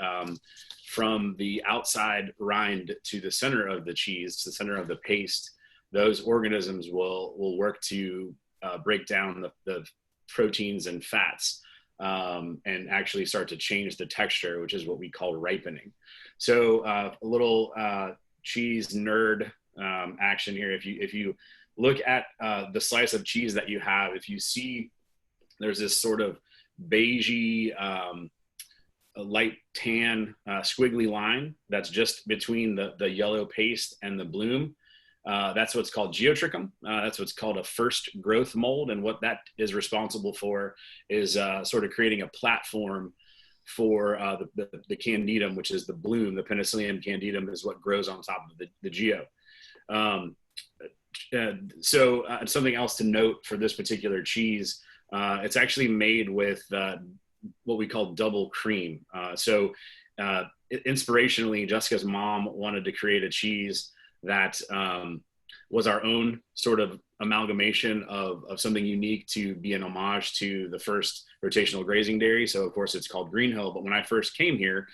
from the outside rind to the center of the cheese, to the center of the paste, those organisms will work to break down the proteins and fats and actually start to change the texture, which is what we call ripening. So a little cheese nerd action here. If you look at the slice of cheese that you have, if you see there's this sort of beigey, light tan squiggly line that's just between the yellow paste and the bloom, that's what's called geotrichum. That's what's called a first growth mold. And what that is responsible for is sort of creating a platform for the candidum, which is the bloom. The Penicillium candidum is what grows on top of the geo. So something else to note for this particular cheese, it's actually made with what we call double cream. Inspirationally, Jessica's mom wanted to create a cheese that was our own sort of amalgamation of something unique to be an homage to the first rotational grazing dairy. So of course it's called Green Hill, but when I first came here,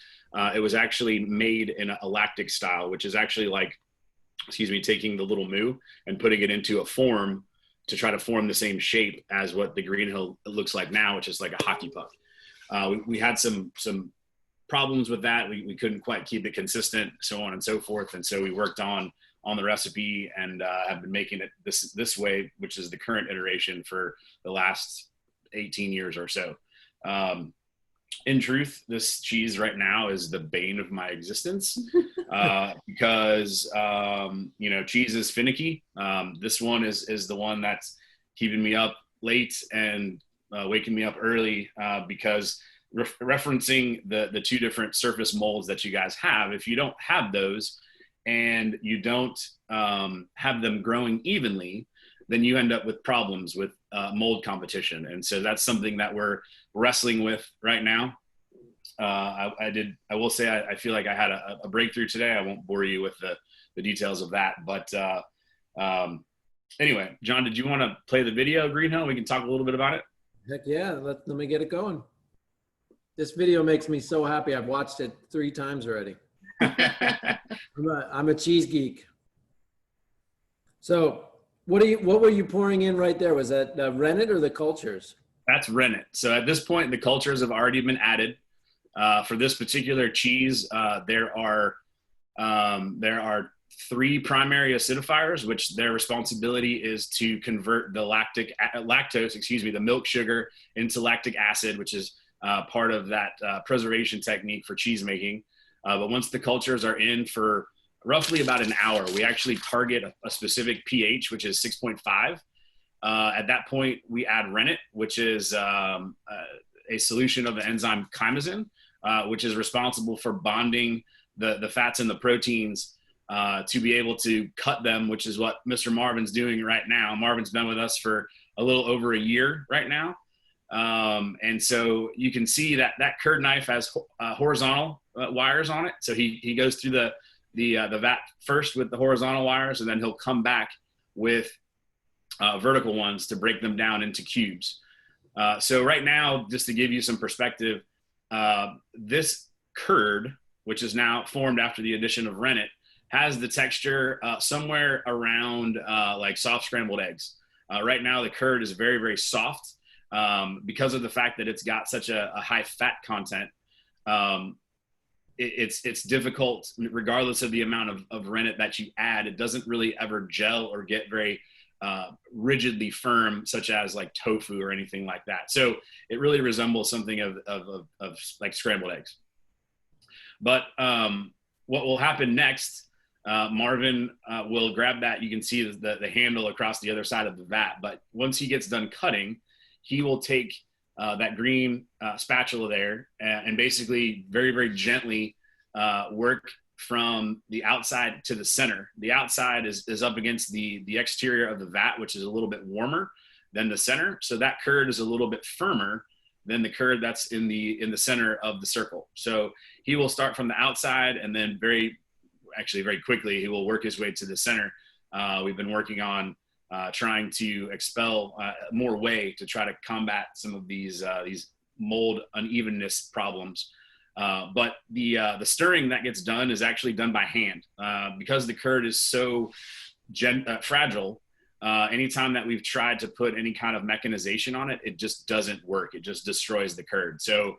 it was actually made in a lactic style, which is actually like, taking the little moo and putting it into a form to try to form the same shape as what the Green Hill looks like now, which is like a hockey puck. We had some problems with that. We couldn't quite keep it consistent, so on and so forth. And so we worked on the recipe and have been making it this way, which is the current iteration for the last 18 years or so. In truth, this cheese right now is the bane of my existence because, cheese is finicky. This one is the one that's keeping me up late and waking me up early because referencing the two different surface molds that you guys have, if you don't have those and you don't have them growing evenly, then you end up with problems with mold competition. And so that's something that we're wrestling with right now. I will say, I feel like I had a breakthrough today. I won't bore you with the details of that, but anyway, John, did you want to play the video, Green Hill? We can talk a little bit about it. Heck yeah, let me get it going. This video makes me so happy. I've watched it 3 times already. I'm a cheese geek. So what were you pouring in right there? Was that rennet or the cultures? That's rennet. So at this point, the cultures have already been added. For this particular cheese, there are 3 primary acidifiers, which their responsibility is to convert the the milk sugar into lactic acid, which is part of that preservation technique for cheese making. But once the cultures are in for roughly about an hour, we actually target a specific pH, which is 6.5. At that point, we add rennet, which is a solution of the enzyme chymosin, which is responsible for bonding the fats and the proteins to be able to cut them, which is what Mr. Marvin's doing right now. Marvin's been with us for a little over a year right now. And so you can see that curd knife has horizontal wires on it. So he goes through the vat first with the horizontal wires, and then he'll come back with vertical ones to break them down into cubes. So right now, just to give you some perspective, this curd, which is now formed after the addition of rennet, has the texture somewhere around like soft scrambled eggs. Right now, the curd is very, very soft because of the fact that it's got such a high fat content. It's difficult, regardless of the amount of rennet that you add. It doesn't really ever gel or get very rigidly firm, such as like tofu or anything like that. So it really resembles something of like scrambled eggs. But what will happen next, Marvin will grab that. You can see the handle across the other side of the vat. But once he gets done cutting, he will take that green spatula there and basically very, very gently work from the outside to the center. The outside is up against the exterior of the vat, which is a little bit warmer than the center. So that curd is a little bit firmer than the curd that's in the center of the circle. So he will start from the outside, and then very quickly he will work his way to the center. We've been working on trying to expel more whey to try to combat some of these mold unevenness problems. But the stirring that gets done is actually done by hand because the curd is so fragile. Anytime that we've tried to put any kind of mechanization on it, it just doesn't work. It just destroys the curd. So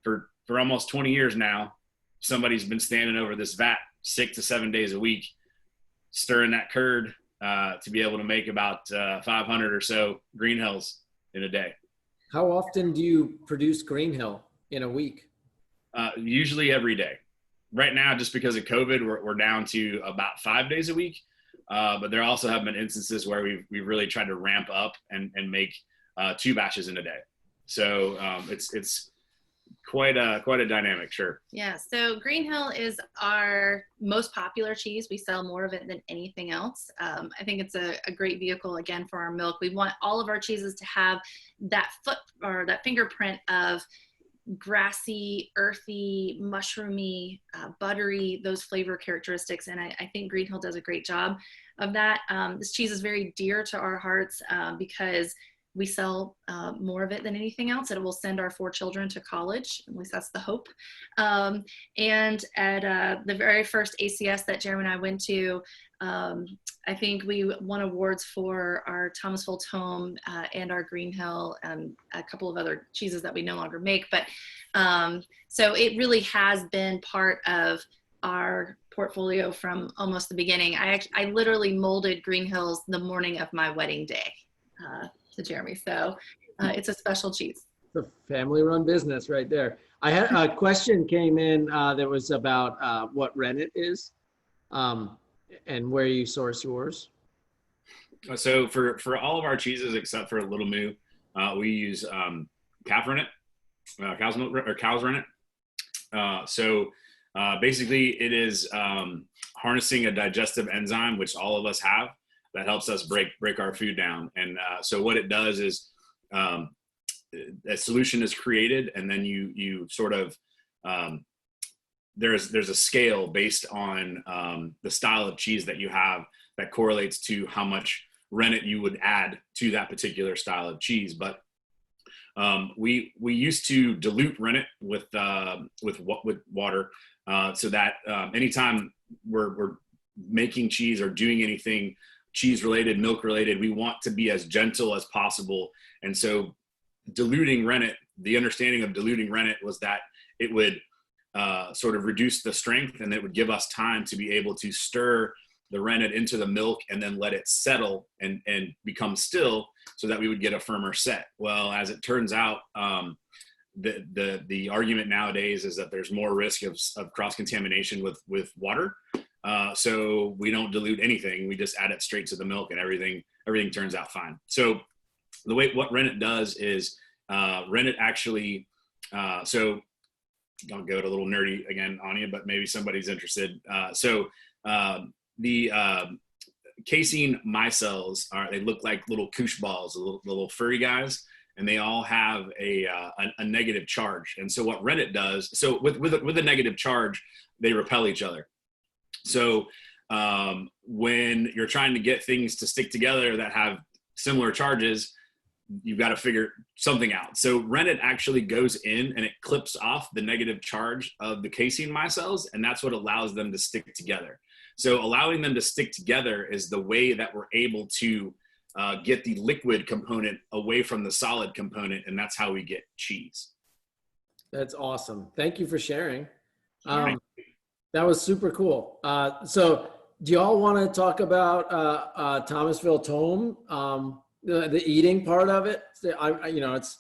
for almost 20 years now, somebody's been standing over this vat 6 to 7 days a week, stirring that curd to be able to make about 500 or so Green Hills in a day. How often do you produce Green Hill in a week? Usually every day. Right now, just because of COVID, we're down to about 5 days a week. But there also have been instances where we've really tried to ramp up and make 2 batches in a day. So it's quite a dynamic, sure. Yeah, so Green Hill is our most popular cheese. We sell more of it than anything else. I think it's a great vehicle, again, for our milk. We want all of our cheeses to have that foot or that fingerprint of grassy, earthy, mushroomy, buttery, those flavor characteristics. And I think Green Hill does a great job of that. This cheese is very dear to our hearts because we sell more of it than anything else. It will send our 4 children to college. At least that's the hope. And at the very first ACS that Jeremy and I went to, I think we won awards for our Thomasville Tomme and our Green Hill and a couple of other cheeses that we no longer make. But so it really has been part of our portfolio from almost the beginning. I literally molded Green Hills the morning of my wedding day to Jeremy. So it's a special cheese. It's a family-run business right there. I had a question came in that was about what rennet is and where you source yours. So for all of our cheeses except for Little Moo, we use calf rennet, cow's milk or cow's rennet. So basically, it is harnessing a digestive enzyme, which all of us have, that helps us break our food down. And so what it does is a solution is created, and then you sort of there's a scale based on the style of cheese that you have that correlates to how much rennet you would add to that particular style of cheese. But we used to dilute rennet with water so that anytime we're making cheese or doing anything cheese related, milk related, we want to be as gentle as possible. And so diluting rennet, the understanding of diluting rennet was that it would sort of reduce the strength, and it would give us time to be able to stir the rennet into the milk and then let it settle and become still so that we would get a firmer set. Well, as it turns out, the argument nowadays is that there's more risk of cross-contamination with water. So we don't dilute anything. We just add it straight to the milk, and everything turns out fine. So what rennet does is rennet actually, so I'll go to a little nerdy again on you, but maybe somebody's interested. The casein micelles they look like little koosh balls, little furry guys, and they all have a negative charge. And so what rennet does, so with a negative charge, they repel each other. So when you're trying to get things to stick together that have similar charges, you've got to figure something out. So rennet actually goes in and it clips off the negative charge of the casein micelles, and that's what allows them to stick together. So allowing them to stick together is the way that we're able to get the liquid component away from the solid component, and that's how we get cheese. That's awesome. Thank you for sharing. That was super cool. So do y'all want to talk about Thomasville Tomme, the eating part of it? It's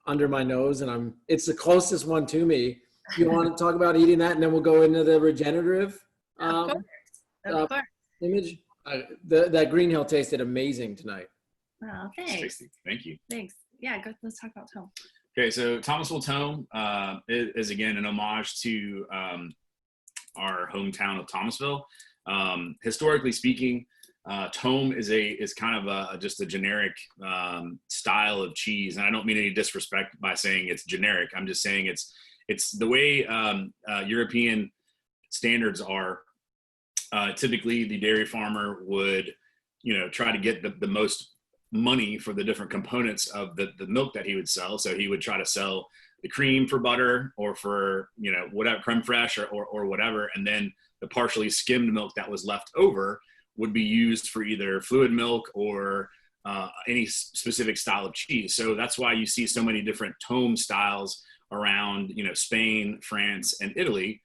under my nose, and it's the closest one to me. You want to talk about eating that, and then we'll go into the regenerative Of course. image? That Green Hill tasted amazing tonight. Oh, thanks. Thank you. Thanks. Yeah, let's talk about Tomme. Okay, so Thomasville Tomme is again an homage to our hometown of Thomasville. Historically speaking, Tomme is kind of just a generic style of cheese, and I don't mean any disrespect by saying it's generic. I'm just saying it's the way European standards are. Typically, the dairy farmer would, try to get the most money for the different components of the milk that he would sell. So he would try to sell the cream for butter or for, whatever, creme fraiche or whatever. And then the partially skimmed milk that was left over would be used for either fluid milk or any specific style of cheese. So that's why you see so many different Tomme styles around, Spain, France, and Italy,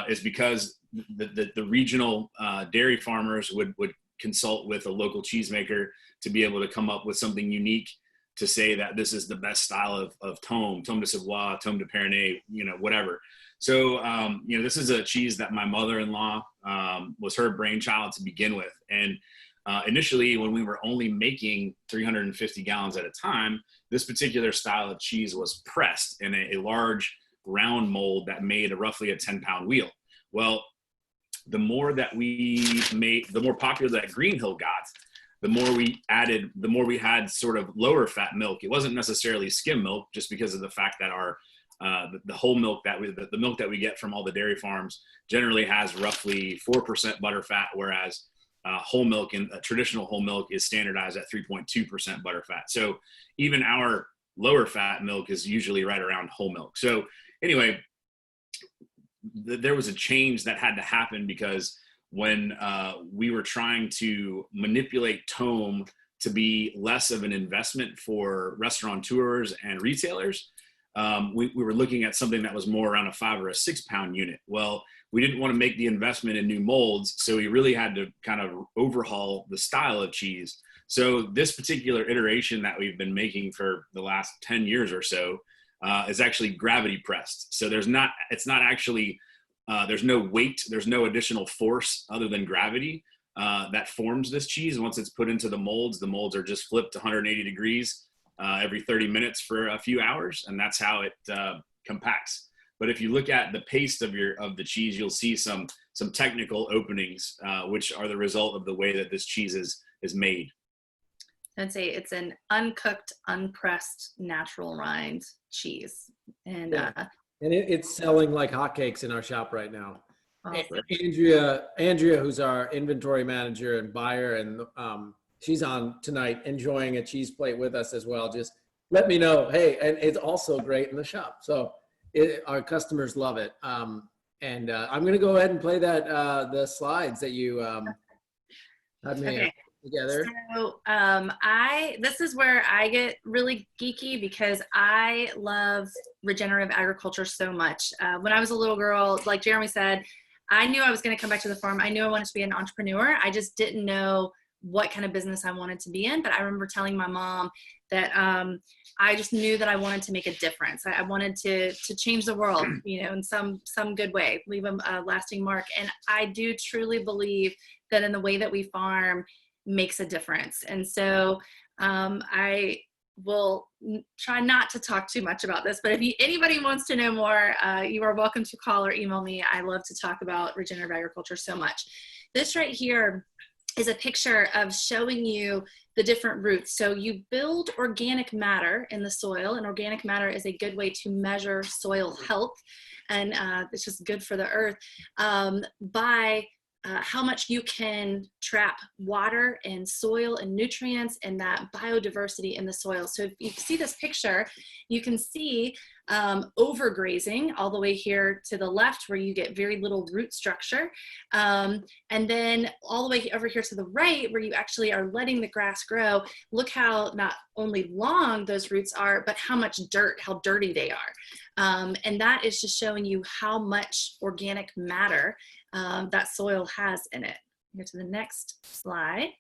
is because the regional dairy farmers would consult with a local cheesemaker to be able to come up with something unique to say that this is the best style of Tomme de Savoie, Tomme de Pernay, whatever. So, this is a cheese that my mother-in-law was her brainchild to begin with. And initially, when we were only making 350 gallons at a time, this particular style of cheese was pressed in a large round mold that made roughly a 10-pound wheel. Well, the more that we made, the more popular that Green Hill got, the more we had sort of lower fat milk. It wasn't necessarily skim milk, just because of the fact that our the whole milk the milk that we get from all the dairy farms generally has roughly 4% butter fat, whereas whole milk and traditional whole milk is standardized at 3.2% butter fat. So even our lower fat milk is usually right around whole milk. So anyway, there was a change that had to happen because when we were trying to manipulate Tomme to be less of an investment for restaurateurs and retailers, we were looking at something that was more around a 5 or a 6 pound unit. Well, we didn't want to make the investment in new molds, so we really had to kind of overhaul the style of cheese. So this particular iteration that we've been making for the last 10 years or so is actually gravity pressed. So there's no weight, there's no additional force other than gravity that forms this cheese. Once it's put into the molds are just flipped 180 degrees every 30 minutes for a few hours, and that's how it compacts. But if you look at the paste of the cheese, you'll see some technical openings, which are the result of the way that this cheese is made. I'd say it's an uncooked, unpressed, natural rind cheese, and it's selling like hotcakes in our shop right now. awesome. Andrea, who's our inventory manager and buyer, and she's on tonight enjoying a cheese plate with us as well. Just let me know. Hey, and it's also great in the shop. So our customers love it. And I'm going to go ahead and play the slides that you had me together. So this is where I get really geeky because I love regenerative agriculture so much. When I was a little girl, like Jeremy said, I knew I was going to come back to the farm. I knew I wanted to be an entrepreneur. I just didn't know what kind of business I wanted to be in. But I remember telling my mom that I just knew that I wanted to make a difference. I wanted to change the world, in some good way, leave a lasting mark. And I do truly believe that in the way that we farm makes a difference. And so I will try not to talk too much about this, but if anybody wants to know more, you are welcome to call or email me. I love to talk about regenerative agriculture so much. This right here is a picture of showing you the different roots. So you build organic matter in the soil, and organic matter is a good way to measure soil health, and it's just good for the earth by how much you can trap water and soil and nutrients and that biodiversity in the soil. So if you see this picture, you can see overgrazing all the way here to the left where you get very little root structure. And then all the way over here to the right where you actually are letting the grass grow. Look how not only long those roots are, but how much dirt, how dirty they are. And that is just showing you how much organic matter that soil has in it. Go to the next slide.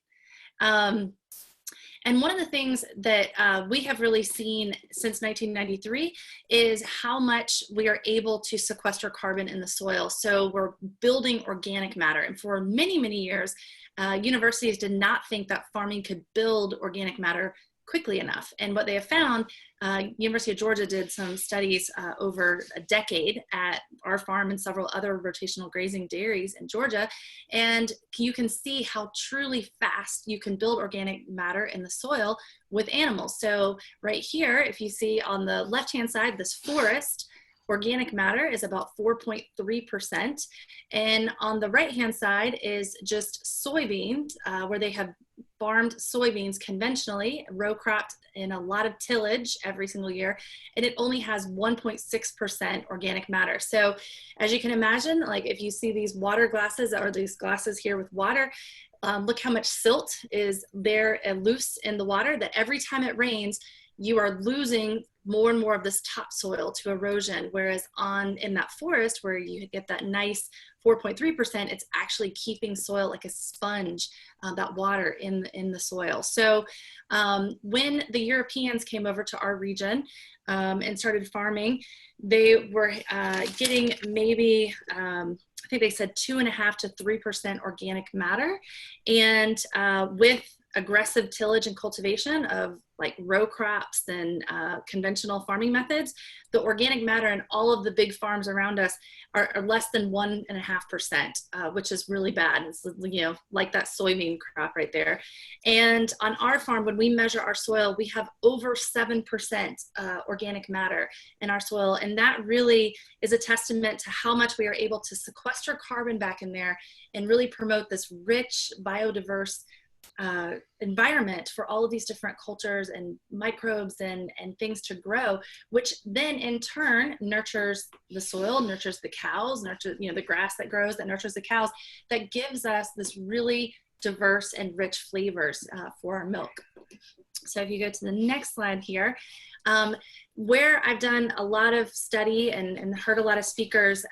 And one of the things that we have really seen since 1993 is how much we are able to sequester carbon in the soil. So we're building organic matter. And for many, many years, universities did not think that farming could build organic matter quickly enough. And what they have found, University of Georgia did some studies over a decade at our farm and several other rotational grazing dairies in Georgia. And you can see how truly fast you can build organic matter in the soil with animals. So right here, if you see on the left-hand side, this forest, organic matter is about 4.3%. And on the right-hand side is just soybeans, where they have farmed soybeans conventionally, row cropped in a lot of tillage every single year, and it only has 1.6% organic matter. So as you can imagine, like if you see these water glasses or these glasses here with water, look how much silt is there and loose in the water, that every time it rains, you are losing more and more of this topsoil to erosion. Whereas in that forest where you get that nice 4.3%, it's actually keeping soil like a sponge, that water in the soil. So when the Europeans came over to our region and started farming, they were getting maybe, I think they said 2.5 to 3% organic matter. And with aggressive tillage and cultivation of like row crops and conventional farming methods, the organic matter in all of the big farms around us are less than 1.5%, which is really bad. It's, you know, like that soybean crop right there. And on our farm, when we measure our soil, we have over 7% organic matter in our soil. And that really is a testament to how much we are able to sequester carbon back in there and really promote this rich, biodiverse environment for all of these different cultures and microbes and things to grow, which then in turn nurtures the soil, nurtures the cows, nurtures, you know, the grass that grows that nurtures the cows, that gives us this really diverse and rich flavors for our milk. So if you go to the next slide here, where I've done a lot of study and heard a lot of speakers,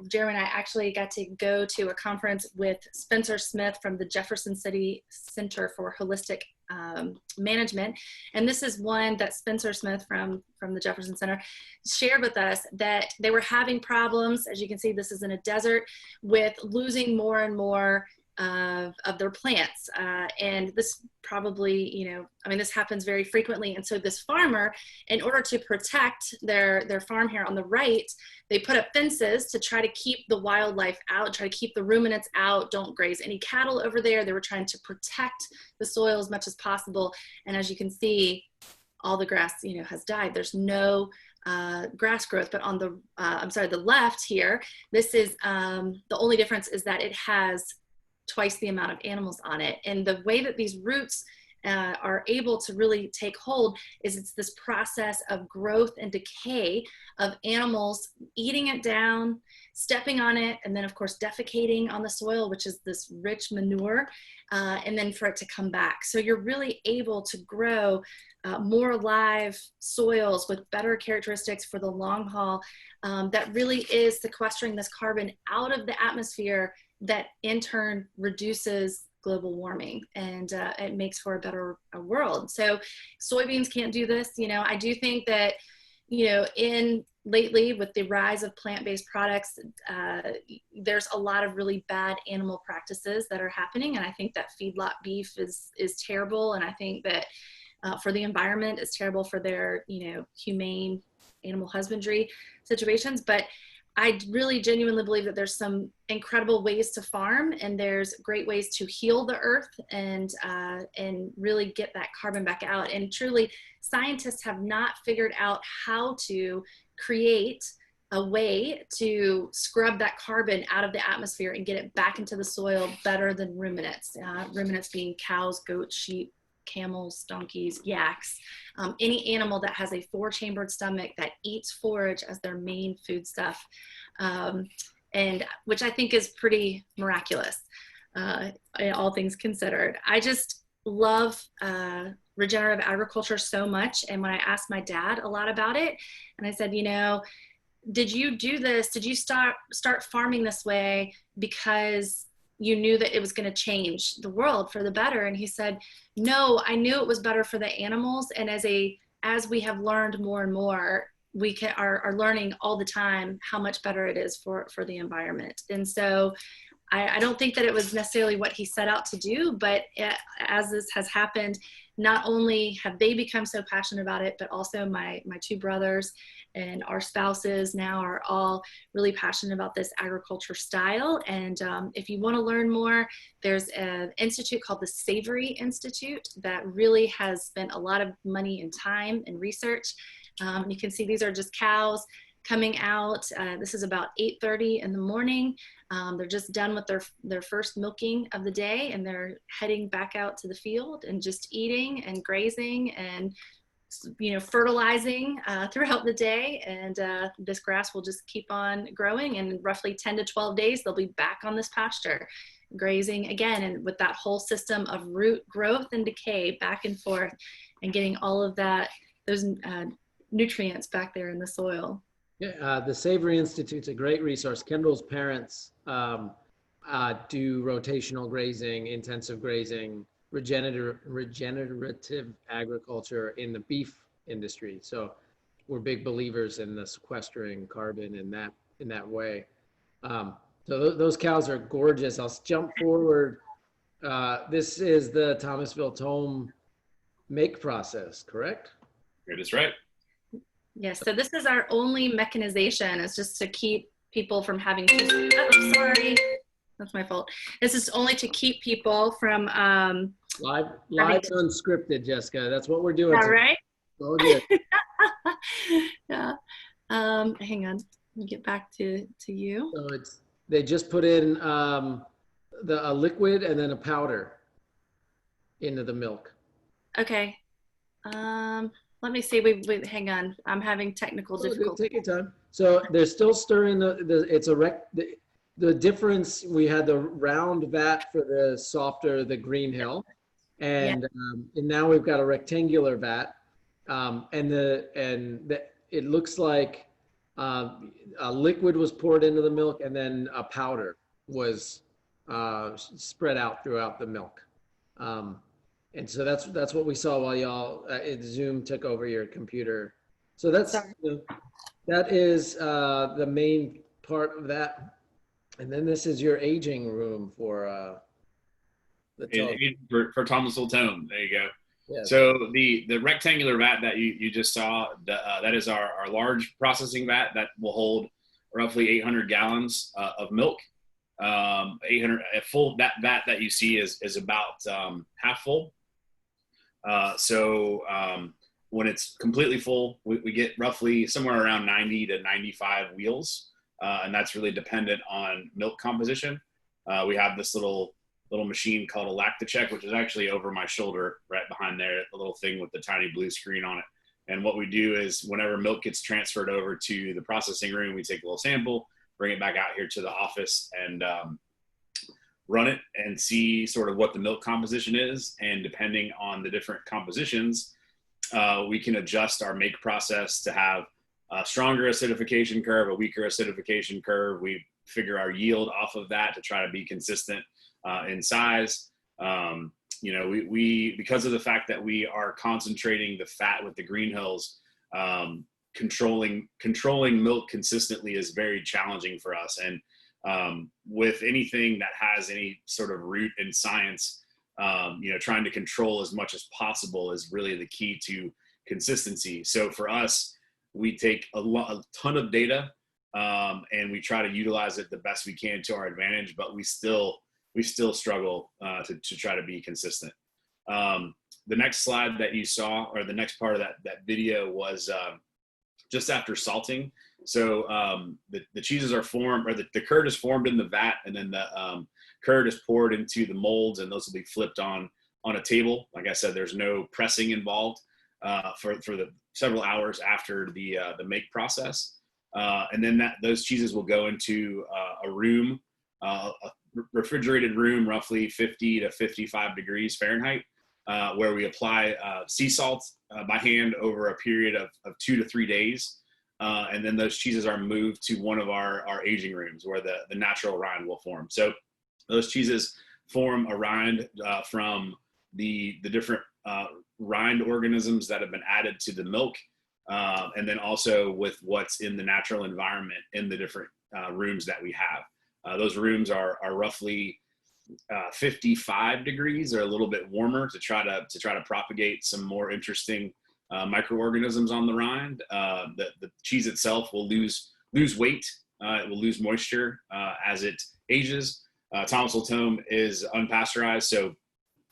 Jeremy and I actually got to go to a conference with Spencer Smith from the Jefferson City Center for Holistic Management. And this is one that Spencer Smith from the Jefferson Center shared with us, that they were having problems, as you can see, this is in a desert, with losing more and more of their plants. And this probably, you know, I mean, this happens very frequently. And so this farmer, in order to protect their farm here on the right, they put up fences to try to keep the wildlife out, try to keep the ruminants out, don't graze any cattle over there. They were trying to protect the soil as much as possible. And as you can see, all the grass, you know, has died. There's no grass growth. But on the, the left here, this is, the only difference is that it has twice the amount of animals on it. And the way that these roots are able to really take hold is it's this process of growth and decay of animals eating it down, stepping on it, and then of course defecating on the soil, which is this rich manure, and then for it to come back. So you're really able to grow more alive soils with better characteristics for the long haul, that really is sequestering this carbon out of the atmosphere, that in turn reduces global warming, and it makes for a better world. So soybeans can't do this. You know, I do think that, you know, lately with the rise of plant-based products, there's a lot of really bad animal practices that are happening. And I think that feedlot beef is terrible. And I think that for the environment, it's terrible for their, you know, humane animal husbandry situations. But I really genuinely believe that there's some incredible ways to farm, and there's great ways to heal the earth and really get that carbon back out. And truly, scientists have not figured out how to create a way to scrub that carbon out of the atmosphere and get it back into the soil better than ruminants. Ruminants being cows, goats, sheep, camels, donkeys, yaks, any animal that has a 4-chambered stomach that eats forage as their main food stuff, and which I think is pretty miraculous, all things considered. I just love regenerative agriculture so much. And when I asked my dad a lot about it, and I said, you know, did you do this? Did you start farming this way because you knew that it was going to change the world for the better? And he said, no, I knew it was better for the animals. And as we have learned more and more, we are learning all the time how much better it is for the environment. And so I don't think that it was necessarily what he set out to do, but as this has happened, not only have they become so passionate about it, but also my 2 brothers and our spouses now are all really passionate about this agriculture style. And if you want to learn more, there's an institute called the Savory Institute that really has spent a lot of money and time and research. You can see these are just cows coming out. This is about 8:30 in the morning. They're just done with their first milking of the day, and they're heading back out to the field and just eating and grazing and, you know, fertilizing throughout the day. And this grass will just keep on growing, and in roughly 10 to 12 days, they'll be back on this pasture grazing again, and with that whole system of root growth and decay back and forth, and getting all of those nutrients back there in the soil. Yeah, the Savory Institute's a great resource. Kendall's parents do rotational grazing, intensive grazing, regenerative agriculture in the beef industry. So we're big believers in the sequestering carbon in that way. So those cows are gorgeous. I'll jump forward This is the Thomasville Tomme make process, correct? That is right. Yes, so this is our only mechanization. It's just to keep people from having to, oh, sorry, that's my fault. This is only to keep people from, Live unscripted, Jessica. That's what we're doing. all right? Oh, good. Yeah. Hang on, let me get back to you. So they just put in a liquid and then a powder into the milk. Okay. Let me see. Wait, hang on. I'm having technical difficulties. Take your time. So they're still stirring the difference. We had the round vat for the softer, the Green Hill, and now we've got a rectangular vat, it looks like a liquid was poured into the milk, and then a powder was spread out throughout the milk. And so that's what we saw while y'all Zoom took over your computer. So that is the main part of that. And then this is your aging room for the Tomme. For Thomasville Tomme. There you go. Yes. So the rectangular vat that you just saw, that is our large processing vat that will hold roughly 800 gallons of milk. 800 full, that vat that you see is about half full. When it's completely full, we get roughly somewhere around 90 to 95 wheels, and that's really dependent on milk composition. We have this little machine called a lactocheck, which is actually over my shoulder, right behind there, the little thing with the tiny blue screen on it. And what we do is whenever milk gets transferred over to the processing room, we take a little sample, bring it back out here to the office, and run it and see sort of what the milk composition is. And depending on the different compositions, we can adjust our make process to have a stronger acidification curve, a weaker acidification curve. We figure our yield off of that to try to be consistent in size. We because of the fact that we are concentrating the fat with the Green Hills, controlling milk consistently is very challenging for us. And with anything that has any sort of root in science, trying to control as much as possible is really the key to consistency. So for us, we take a ton of data, and we try to utilize it the best we can to our advantage, but we still struggle to try to be consistent. The next slide that you saw, or the next part of that video, was just after salting. So the cheeses are formed, or the curd is formed in the vat, and then the curd is poured into the molds, and those will be flipped on a table. Like I said, there's no pressing involved for the several hours after the make process. And then those cheeses will go into a room, a refrigerated room, roughly 50 to 55 degrees Fahrenheit, where we apply sea salt by hand over a period of 2 to 3 days. And then those cheeses are moved to one of our aging rooms where the natural rind will form. So those cheeses form a rind from the different rind organisms that have been added to the milk, and then also with what's in the natural environment in the different rooms that we have. Those rooms are roughly 55 degrees or a little bit warmer to try to propagate some more interesting microorganisms on the rind. The cheese itself will lose weight. It will lose moisture as it ages. Thomasville Tomme is unpasteurized, so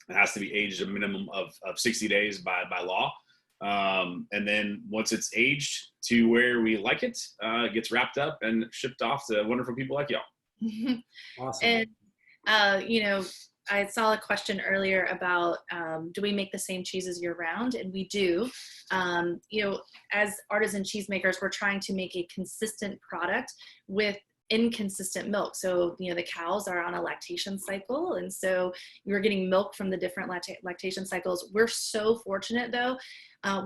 it has to be aged a minimum of 60 days by law. And then once it's aged to where we like it, it gets wrapped up and shipped off to wonderful people like y'all. Awesome. And, I saw a question earlier about, do we make the same cheeses year round? And we do. As artisan cheesemakers, we're trying to make a consistent product with inconsistent milk. So, the cows are on a lactation cycle. And so you're getting milk from the different lactation cycles. We're so fortunate though,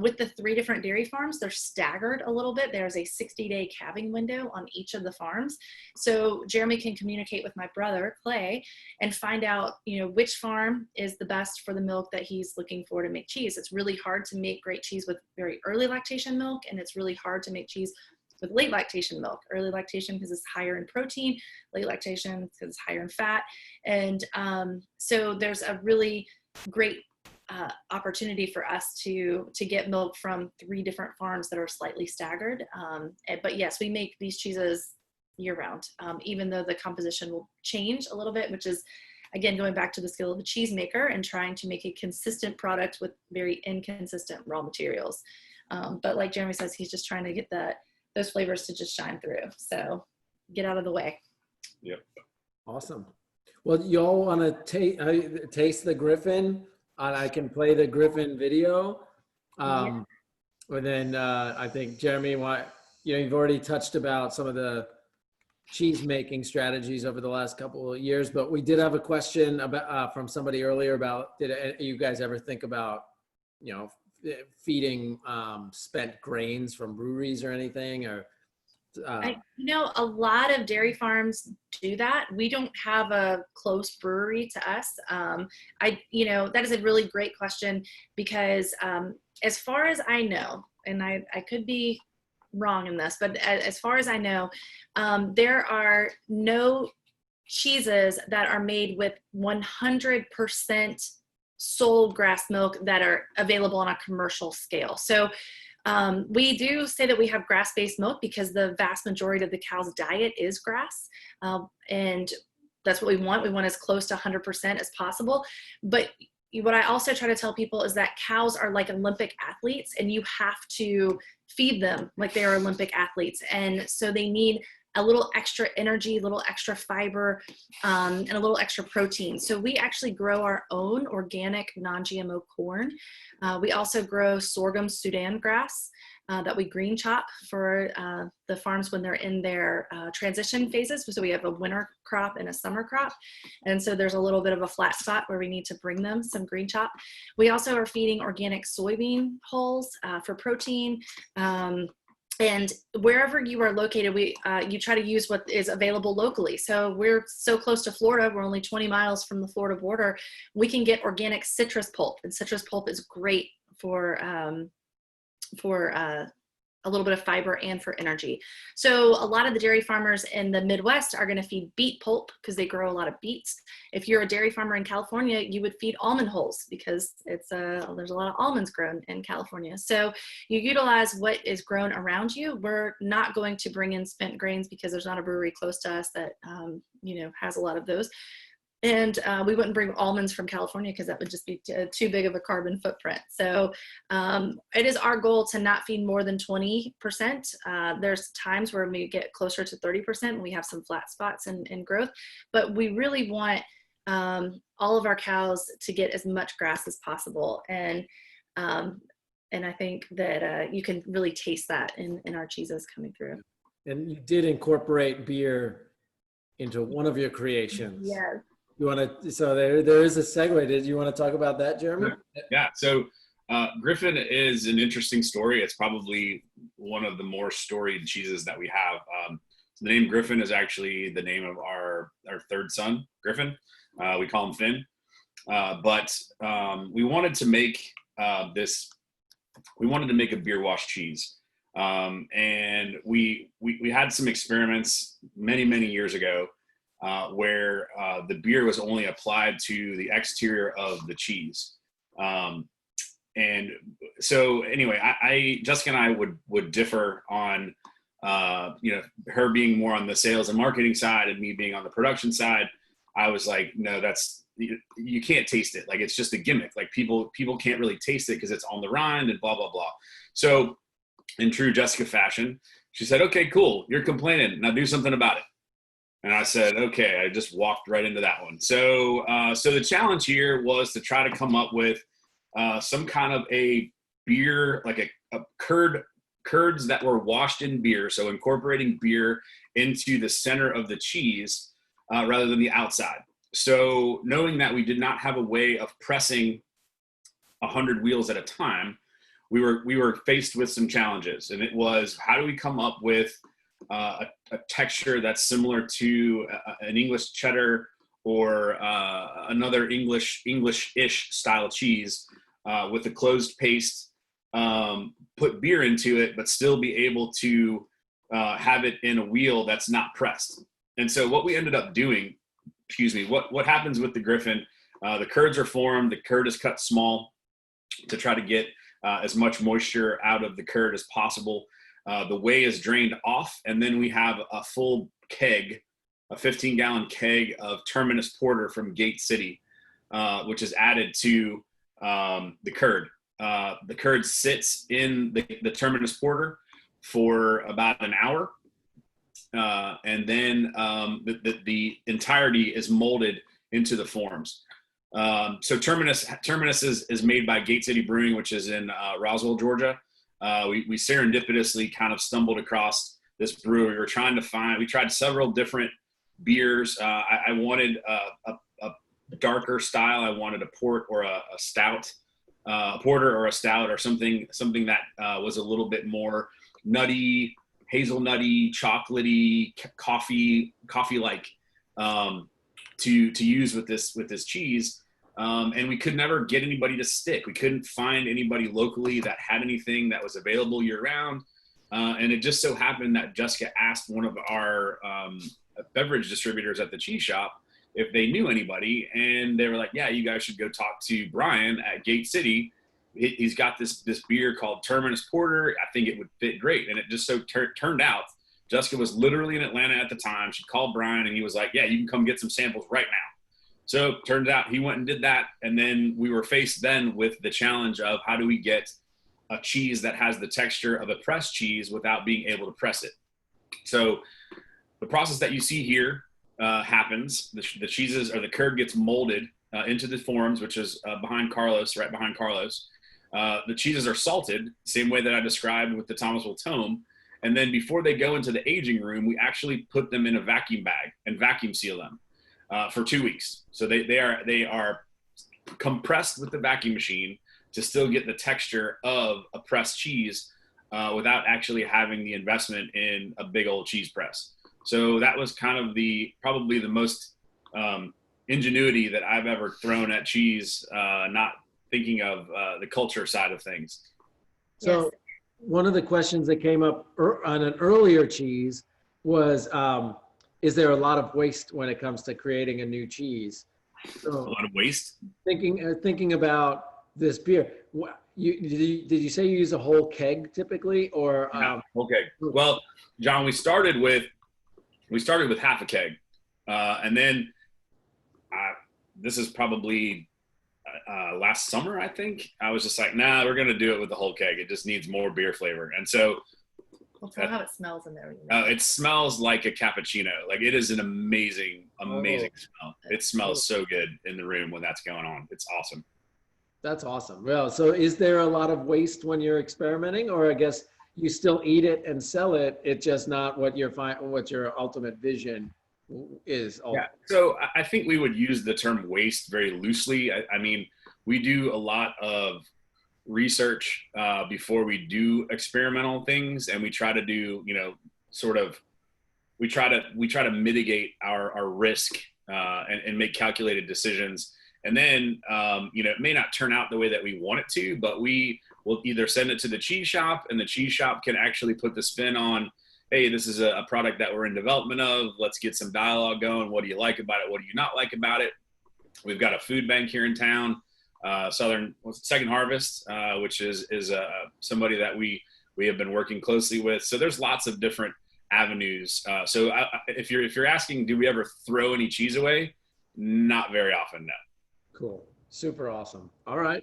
with the 3 different dairy farms, they're staggered a little bit. There's a 60-day calving window on each of the farms. So Jeremy can communicate with my brother, Clay, and find out, which farm is the best for the milk that he's looking for to make cheese. It's really hard to make great cheese with very early lactation milk, and it's really hard to make cheese with late lactation milk. Early lactation because it's higher in protein, late lactation because it's higher in fat. And so there's a really great opportunity for us to get milk from 3 different farms that are slightly staggered. But yes, we make these cheeses year round, even though the composition will change a little bit, which is, again, going back to the skill of the cheesemaker and trying to make a consistent product with very inconsistent raw materials. But like Jeremy says, he's just trying to get those flavors to just shine through. So get out of the way. Yep. Awesome. Well, y'all want to taste the Griffin? I can play the Griffin video. And then I think Jeremy, you've already touched about some of the cheese making strategies over the last couple of years, but we did have a question about from somebody earlier about, did you guys ever think about, feeding spent grains from breweries or anything? Or a lot of dairy farms do that. We don't have a close brewery to us. That is a really great question because as far as I know, and I could be wrong in this, but as far as I know, there are no cheeses that are made with 100% sold grass milk that are available on a commercial scale. So we do say that we have grass-based milk because the vast majority of the cow's diet is grass. And that's what we want. We want as close to 100% as possible. But what I also try to tell people is that cows are like Olympic athletes, and you have to feed them like they are Olympic athletes. And so they need a little extra energy, a little extra fiber, and a little extra protein. So we actually grow our own organic non-GMO corn. We also grow sorghum Sudan grass that we green chop for the farms when they're in their transition phases. So we have a winter crop and a summer crop. And so there's a little bit of a flat spot where we need to bring them some green chop. We also are feeding organic soybean hulls for protein. And wherever you are located, you try to use what is available locally. So we're so close to Florida, we're only 20 miles from the Florida border. We can get organic citrus pulp, and citrus pulp is great for a little bit of fiber and for energy. So a lot of the dairy farmers in the Midwest are going to feed beet pulp because they grow a lot of beets. If you're a dairy farmer in California, you would feed almond hulls because there's a lot of almonds grown in California. So you utilize what is grown around you. We're not going to bring in spent grains because there's not a brewery close to us that has a lot of those. And we wouldn't bring almonds from California because that would just be too big of a carbon footprint. So it is our goal to not feed more than 20%. There's times where we get closer to 30% and we have some flat spots in growth. But we really want all of our cows to get as much grass as possible. And I think that you can really taste that in our cheeses coming through. And you did incorporate beer into one of your creations. Yes. You want to, so there is a segue. Did you want to talk about that, Jeremy? Yeah. So Griffin is an interesting story. It's probably one of the more storied cheeses that we have. The name Griffin is actually the name of our third son, Griffin. We call him Finn. But we wanted to make we wanted to make a beer wash cheese. And we had some experiments many years ago where the beer was only applied to the exterior of the cheese. And so anyway, Jessica and I would differ on, her being more on the sales and marketing side and me being on the production side. I was like, no, you can't taste it. Like, it's just a gimmick. Like people can't really taste it because it's on the rind and blah, blah, blah. So in true Jessica fashion, she said, okay, cool. You're complaining. Now do something about it. And I said, okay. I just walked right into that one. So the challenge here was to try to come up with some kind of a beer, like a curds that were washed in beer. So incorporating beer into the center of the cheese rather than the outside. So knowing that we did not have a way of pressing 100 wheels at a time, we were faced with some challenges. And it was, how do we come up with a texture that's similar to an English cheddar or another English-ish style cheese with a closed paste, put beer into it, but still be able to have it in a wheel that's not pressed. And so what we ended up doing, what happens with the Griffin, the curds are formed, the curd is cut small to try to get as much moisture out of the curd as possible. The whey is drained off, and then we have a full keg, a 15-gallon keg of Terminus Porter from Gate City, which is added to the curd. The curd sits in the Terminus Porter for about an hour, and then the entirety is molded into the forms. So Terminus is made by Gate City Brewing, which is in Roswell, Georgia. We serendipitously kind of stumbled across this brewery. We tried several different beers. I wanted a darker style. I wanted a port or a stout, a porter or a stout, or something that was a little bit more nutty, hazelnutty, chocolatey, coffee-like to use with this cheese. And we could never get anybody to stick. We couldn't find anybody locally that had anything that was available year round. And it just so happened that Jessica asked one of our beverage distributors at the cheese shop if they knew anybody. And they were like, yeah, you guys should go talk to Brian at Gate City. He's got this beer called Terminus Porter. I think it would fit great. And it just so turned out Jessica was literally in Atlanta at the time. She called Brian and he was like, yeah, you can come get some samples right now. So turns out he went and did that. And then we were faced then with the challenge of how do we get a cheese that has the texture of a pressed cheese without being able to press it. So the process that you see here happens. The cheeses, or the curd, gets molded into the forms, which is right behind Carlos. The cheeses are salted, same way that I described with the Thomasville Tomme. And then before they go into the aging room, we actually put them in a vacuum bag and vacuum seal them for 2 weeks. So they are compressed with the vacuum machine to still get the texture of a pressed cheese without actually having the investment in a big old cheese press. So that was kind of probably the most ingenuity that I've ever thrown at cheese, not thinking of the culture side of things. So Yes. one of the questions that came up on an earlier cheese was, is there a lot of waste when it comes to creating a new cheese? A So lot of waste. thinking about this beer, did you say you use a whole keg typically, or? Yeah. Okay. Well, John, we started with half a keg, and then this is probably last summer, I think. I was just like, nah, we're gonna do it with the whole keg. It just needs more beer flavor, and so Well, tell how it smells in there. it smells like a cappuccino. Like, it is an amazing smell. It smells so good in the room when that's going on. It's awesome. That's awesome. Well, so is there a lot of waste when you're experimenting, or I guess you still eat it and sell it? It's just not what your ultimate vision is. Yeah. So I think we would use the term waste very loosely. I mean, we do a lot of research before we do experimental things, and we try to do, we try to mitigate our risk and make calculated decisions. And then, it may not turn out the way that we want it to, but we will either send it to the cheese shop, and the cheese shop can actually put the spin on, hey, this is a product that we're in development of. Let's get some dialogue going. What do you like about it? What do you not like about it? We've got a food bank here in town, Second Harvest, which is somebody that we have been working closely with. So there's lots of different avenues. So if you're asking, do we ever throw any cheese away? Not very often, no. Cool. Super awesome. All right.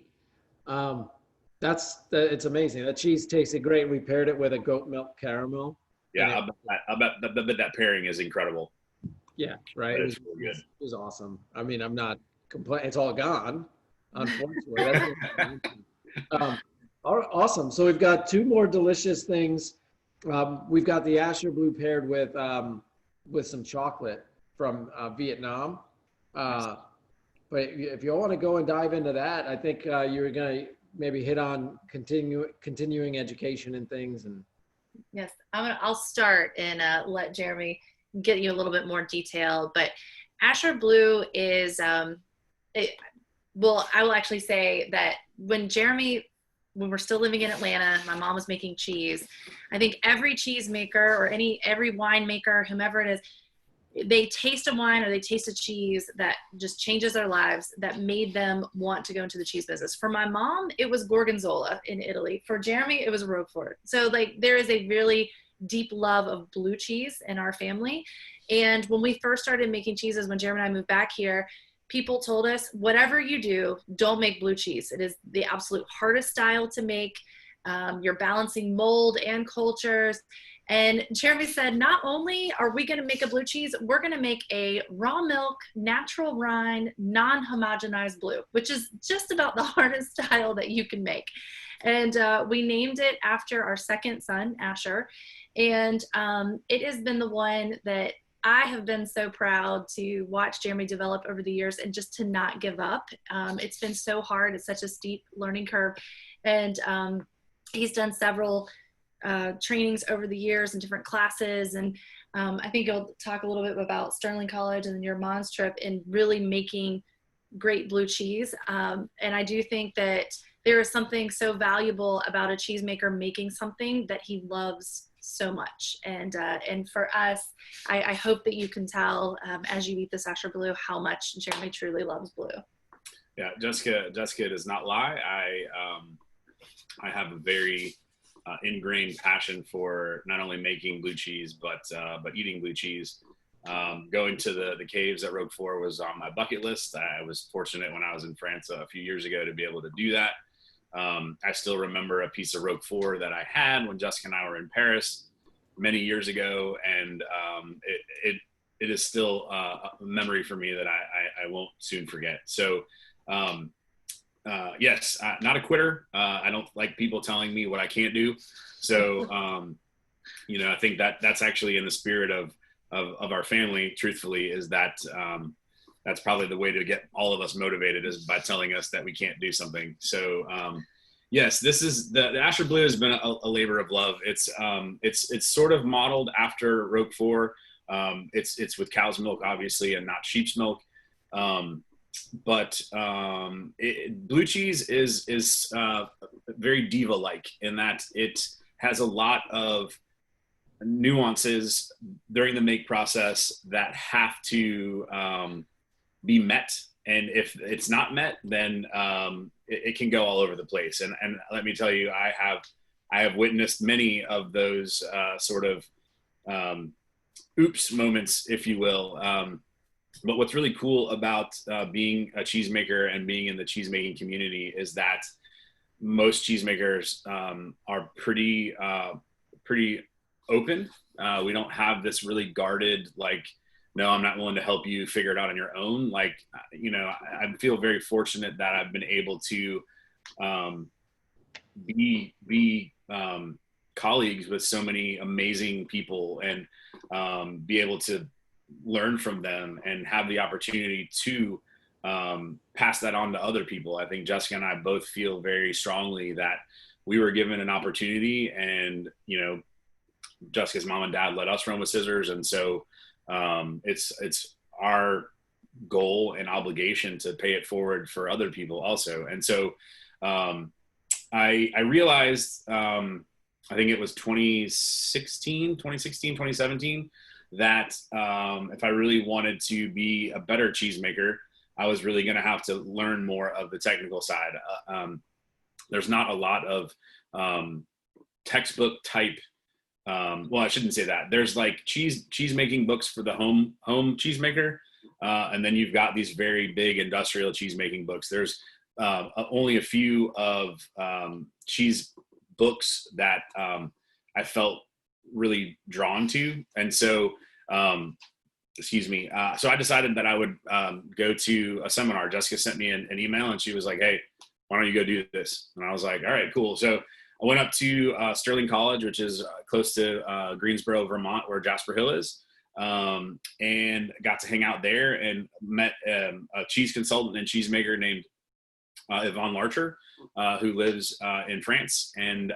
It's amazing. That cheese tasted great. We paired it with a goat milk caramel. Yeah, I bet that pairing is incredible. Yeah, right. It's really good. It was awesome. I mean, I'm not complaining. It's all gone, unfortunately. Awesome. So we've got two more delicious things. We've got the Asher Blue paired with some chocolate from Vietnam. But if you want to go and dive into that, I think you were going to maybe hit on continuing education and things. And Yes, I'll start and let Jeremy get you a little bit more detail. But Asher Blue is, I will actually say that when Jeremy when we're still living in Atlanta, my mom was making cheese. I think every cheesemaker or every winemaker, whomever it is, they taste a wine or they taste a cheese that just changes their lives, that made them want to go into the cheese business. For my mom, it was Gorgonzola in Italy. For Jeremy, it was Roquefort. So like there is a really deep love of blue cheese in our family. And when we first started making cheeses, when Jeremy and I moved back here, people told us, whatever you do, don't make blue cheese. It is the absolute hardest style to make. You're balancing mold and cultures. And Jeremy said, not only are we going to make a blue cheese, we're going to make a raw milk, natural rind, non-homogenized blue, which is just about the hardest style that you can make. And we named it after our second son, Asher. And it has been the one that I have been so proud to watch Jeremy develop over the years and just to not give up. It's been so hard. It's such a steep learning curve. And he's done several trainings over the years and different classes. And I think you'll talk a little bit about Sterling College and your mom's trip in really making great blue cheese. And I do think that there is something so valuable about a cheesemaker making something that he loves so much. And for us, I hope that you can tell as you eat this Asher Blue how much Jeremy truly loves blue. Yeah, Jessica does not lie. I have a very ingrained passion for not only making blue cheese, but eating blue cheese. Going to the caves at Roquefort was on my bucket list. I was fortunate when I was in France a few years ago to be able to do that. I still remember a piece of Roquefort that I had when Jessica and I were in Paris many years ago, and it is still a memory for me that I won't soon forget. So yes, not a quitter. I don't like people telling me what I can't do. So I think that's actually in the spirit of our family, truthfully, is that that's probably the way to get all of us motivated, is by telling us that we can't do something. So yes, this is the Asher Blue has been a labor of love. It's sort of modeled after Roquefort. It's with cow's milk, obviously, and not sheep's milk. But blue cheese is very diva-like in that it has a lot of nuances during the make process that have to be met. And if it's not met, then it can go all over the place. And let me tell you, I have witnessed many of those sort of oops moments, if you will. But what's really cool about being a cheesemaker and being in the cheesemaking community is that most cheesemakers are pretty open. We don't have this really guarded, like, no, I'm not willing to help you figure it out on your own. Like, I feel very fortunate that I've been able to be colleagues with so many amazing people and be able to learn from them and have the opportunity to pass that on to other people. I think Jessica and I both feel very strongly that we were given an opportunity, and Jessica's mom and dad let us run with scissors, and so it's our goal and obligation to pay it forward for other people also. And so I realized I think it was 2016, 2017, that if I really wanted to be a better cheesemaker, I was really going to have to learn more of the technical side. There's not a lot of textbook type. Well, I shouldn't say that. There's like cheese making books for the home cheesemaker, and then you've got these very big industrial cheese making books. There's only a few of cheese books that I felt really drawn to, and so so I decided that I would go to a seminar. Jessica sent me an email, and she was like, "Hey, why don't you go do this?" And I was like, "All right, cool." So I went up to Sterling College, which is close to Greensboro, Vermont, where Jasper Hill is, and got to hang out there and met a cheese consultant and cheesemaker named Yvonne Larcher, who lives in France. And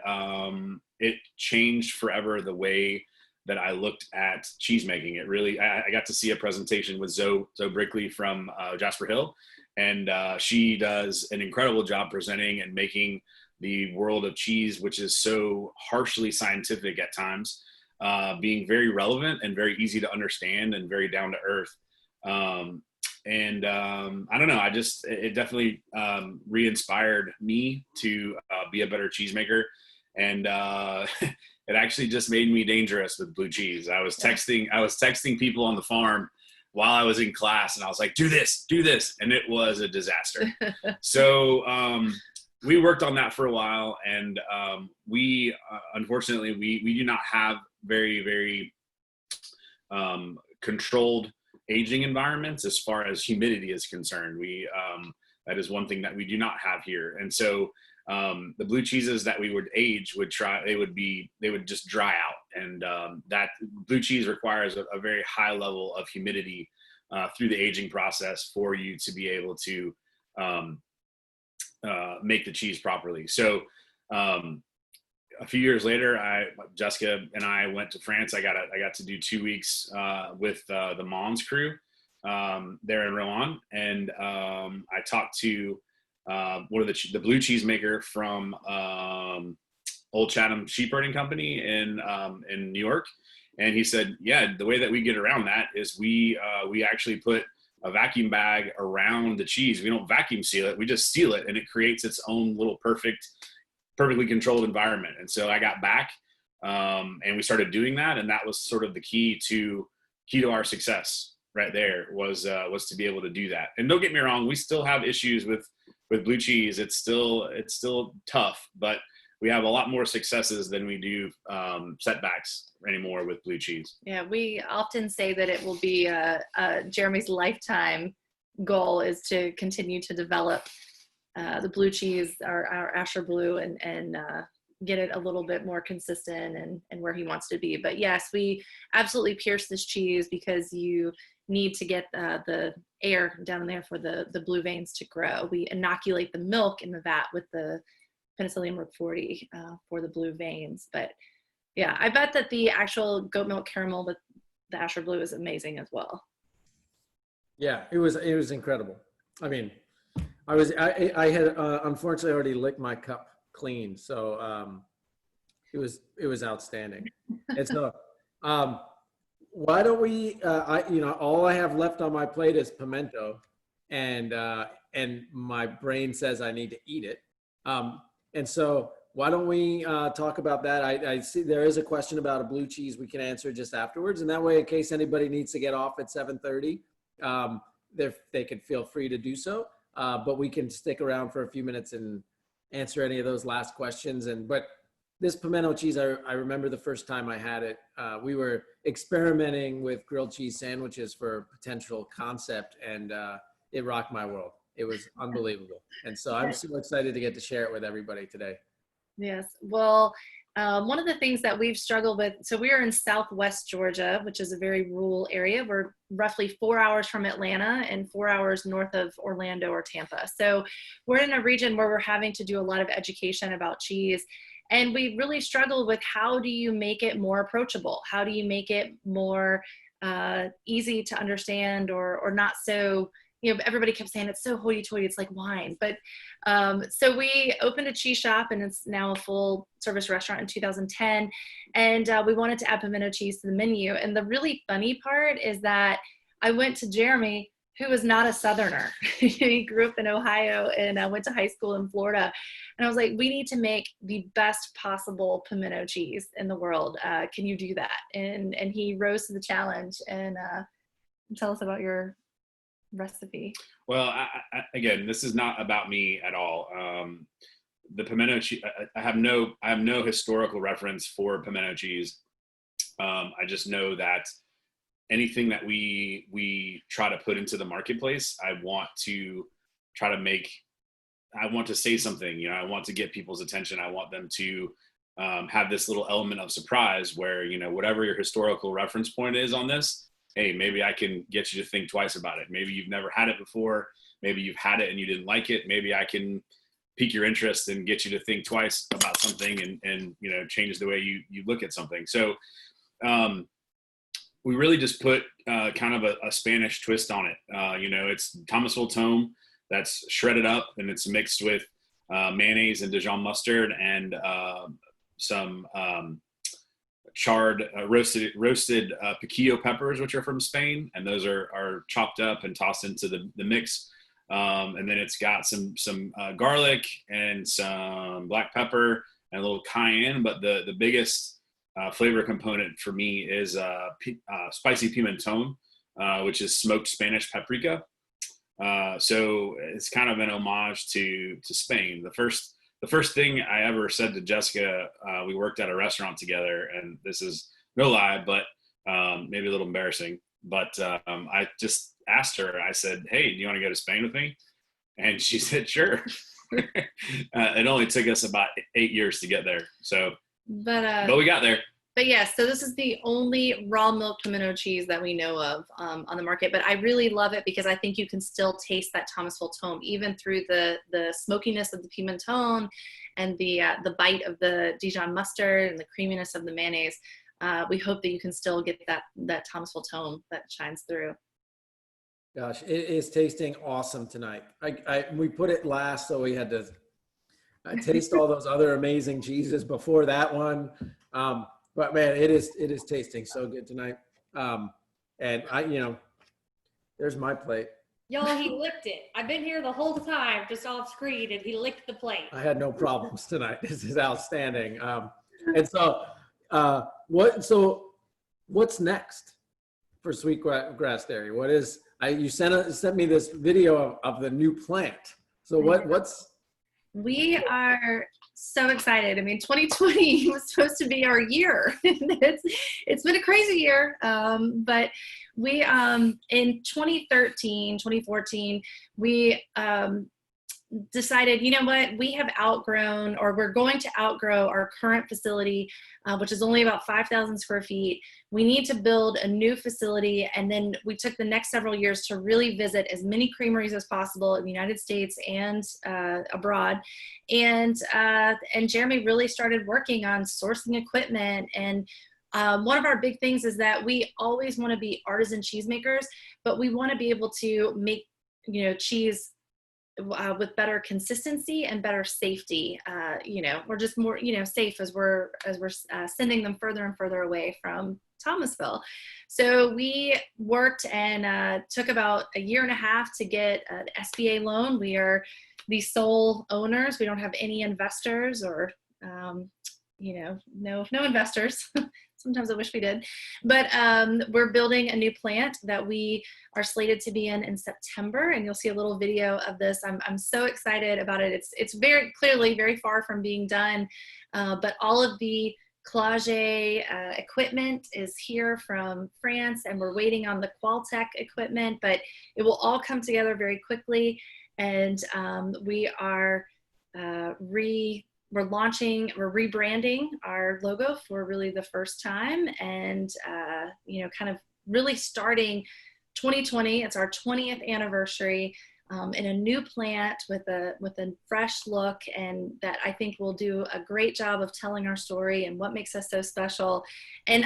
it changed forever the way that I looked at cheese making. It really, I got to see a presentation with Zoe Brickley from Jasper Hill, and she does an incredible job presenting and making the world of cheese, which is so harshly scientific at times, being very relevant and very easy to understand and very down to earth. I don't know, it definitely re-inspired me to be a better cheesemaker. And it actually just made me dangerous with blue cheese. I was texting people on the farm while I was in class, and I was like, do this, and it was a disaster. So we worked on that for a while, and we unfortunately we do not have very, very controlled aging environments as far as humidity is concerned. We that is one thing that we do not have here. And so the blue cheeses that we would age they would just dry out. And that blue cheese requires a very high level of humidity through the aging process for you to be able to make the cheese properly. So a few years later, Jessica and I went to France. I got to do 2 weeks with the Mons crew there in Rouen, and I talked to one of the blue cheese maker from Old Chatham Sheep Herding Company in New York, and he said, "Yeah, the way that we get around that is we actually put a vacuum bag around the cheese. We don't vacuum seal it; we just seal it, and it creates its own little perfectly controlled environment." And so I got back and we started doing that, and that was sort of the key to our success right there was to be able to do that. And don't get me wrong, we still have issues with blue cheese. It's still tough, but we have a lot more successes than we do setbacks anymore with blue cheese. Yeah, we often say that it will be Jeremy's lifetime goal is to continue to develop the blue cheese, our Asher Blue, and get it a little bit more consistent and where he wants to be. But yes, we absolutely pierce this cheese because you need to get the air down in there for the blue veins to grow. We inoculate the milk in the vat with the Penicillium roqueforti for the blue veins. But yeah, I bet that the actual goat milk caramel with the Asher Blue is amazing as well. Yeah, it was incredible. I mean, I had unfortunately already licked my cup clean, so it was outstanding. And so why don't we all I have left on my plate is pimento, and my brain says I need to eat it. And so why don't we talk about that? I see there is a question about a blue cheese we can answer just afterwards, and that way, in case anybody needs to get off at 7:30, they can feel free to do so. But we can stick around for a few minutes and answer any of those last questions. But this pimento cheese, I remember the first time I had it, we were experimenting with grilled cheese sandwiches for potential concept, and it rocked my world. It was unbelievable. And so I'm so excited to get to share it with everybody today. Yes. Well, one of the things that we've struggled with, so we are in Southwest Georgia, which is a very rural area. We're roughly 4 hours from Atlanta and 4 hours north of Orlando or Tampa. So we're in a region where we're having to do a lot of education about cheese. And we really struggled with how do you make it more approachable? How do you make it more easy to understand or not so, everybody kept saying it's so hoity-toity, it's like wine. But so we opened a cheese shop, and it's now a full service restaurant in 2010. And we wanted to add pimento cheese to the menu. And the really funny part is that I went to Jeremy, who is not a Southerner. He grew up in Ohio and went to high school in Florida. And I was like, we need to make the best possible pimento cheese in the world. Can you do that? And he rose to the challenge. And tell us about your recipe. Well, again, this is not about me at all. The pimento cheese, I have no historical reference for pimento cheese. I just know that anything that we try to put into the marketplace, I want to say something, I want to get people's attention. I want them to have this little element of surprise where, whatever your historical reference point is on this, hey, maybe I can get you to think twice about it. Maybe you've never had it before. Maybe you've had it and you didn't like it. Maybe I can pique your interest and get you to think twice about something and change the way you look at something. So we really just put kind of a Spanish twist on it. It's Thomasville Tomme that's shredded up, and it's mixed with mayonnaise and Dijon mustard, and some charred roasted piquillo peppers, which are from Spain, and those are chopped up and tossed into the mix. And then it's got some garlic and some black pepper and a little cayenne. But the biggest flavor component for me is spicy pimenton, which is smoked Spanish paprika. So it's kind of an homage to Spain. The first thing I ever said to Jessica, we worked at a restaurant together, and this is no lie, but maybe a little embarrassing. But I just asked her, I said, "Hey, do you want to go to Spain with me?" And she said, "Sure." It only took us about 8 years to get there. So, but we got there. But yes, so this is the only raw milk pimento cheese that we know of on the market. But I really love it because I think you can still taste that Thomasville Tomme, even through the smokiness of the pimenton and the bite of the Dijon mustard and the creaminess of the mayonnaise. We hope that you can still get that Thomasville Tomme that shines through. Gosh, it is tasting awesome tonight. We put it last, so we had to taste all those other amazing cheeses before that one. But man, it is tasting so good tonight. And there's my plate. Y'all, he licked it. I've been here the whole time, just off screen, and he licked the plate. I had no problems tonight. This is outstanding. And so, what's next for Sweetgrass Dairy? What is? You sent me this video of the new plant. So what's? We are so excited. I mean, 2020 was supposed to be our year. It's been a crazy year. But we, in 2014, we decided, you know what, we have outgrown, or we're going to outgrow our current facility, which is only about 5,000 square feet. We need to build a new facility. And then we took the next several years to really visit as many creameries as possible in the United States and abroad. And Jeremy really started working on sourcing equipment. And one of our big things is that we always want to be artisan cheesemakers, but we want to be able to make, cheese with better consistency and better safety. We're just more, safe as we're sending them further and further away from Thomasville. So we worked and took about a year and a half to get an SBA loan. We are the sole owners. We don't have any investors or, no investors. Sometimes I wish we did, but we're building a new plant that we are slated to be in September, and you'll see a little video of this. I'm so excited about it. It's very clearly very far from being done, but all of the Clage equipment is here from France, and we're waiting on the Qualtech equipment, but it will all come together very quickly, and we are we're rebranding our logo for really the first time, and kind of really starting 2020. It's our 20th anniversary in a new plant with a fresh look, and that I think will do a great job of telling our story and what makes us so special. And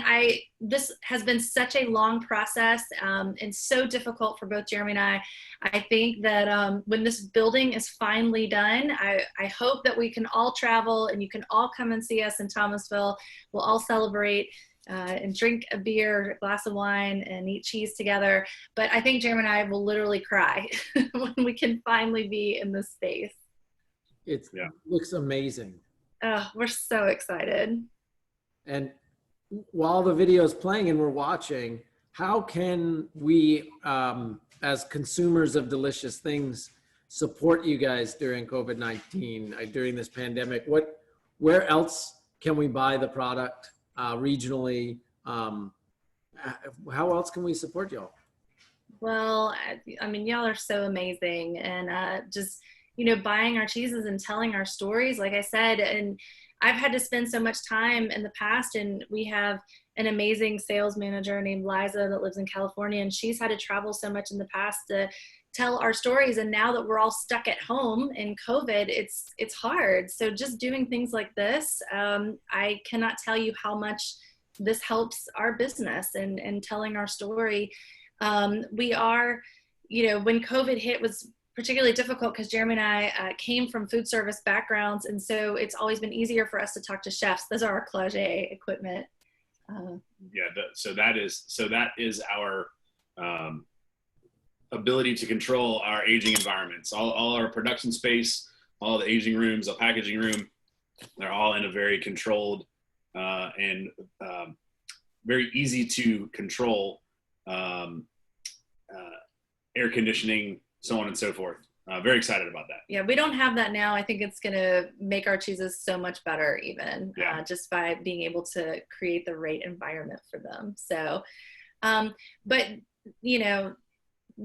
this has been such a long process and so difficult for both Jeremy and I. I think that when this building is finally done, I hope that we can all travel and you can all come and see us in Thomasville. We'll all celebrate and drink a beer, a glass of wine, and eat cheese together. But I think Jeremy and I will literally cry when we can finally be in this space. It looks amazing. Oh, we're so excited. And while the video is playing and we're watching, how can we, as consumers of delicious things, support you guys during COVID-19, during this pandemic? Where else can we buy the product? Regionally, how else can we support y'all? Well, I mean, y'all are so amazing, and just buying our cheeses and telling our stories, like I said. And I've had to spend so much time in the past, and we have an amazing sales manager named Liza that lives in California, and she's had to travel so much in the past to tell our stories. And now that we're all stuck at home in COVID, it's hard. So just doing things like this, I cannot tell you how much this helps our business and telling our story. We are, when COVID hit, particularly difficult because Jeremy and I came from food service backgrounds, and so it's always been easier for us to talk to chefs. Those are our cloget equipment. So that is our ability to control our aging environments. All our production space, all the aging rooms, the packaging room, they're all in a very controlled and very easy to control air conditioning, so on and so forth. Very excited about that. Yeah, we don't have that now. I think it's going to make our cheeses so much better even just by being able to create the right environment for them. So, but, you know,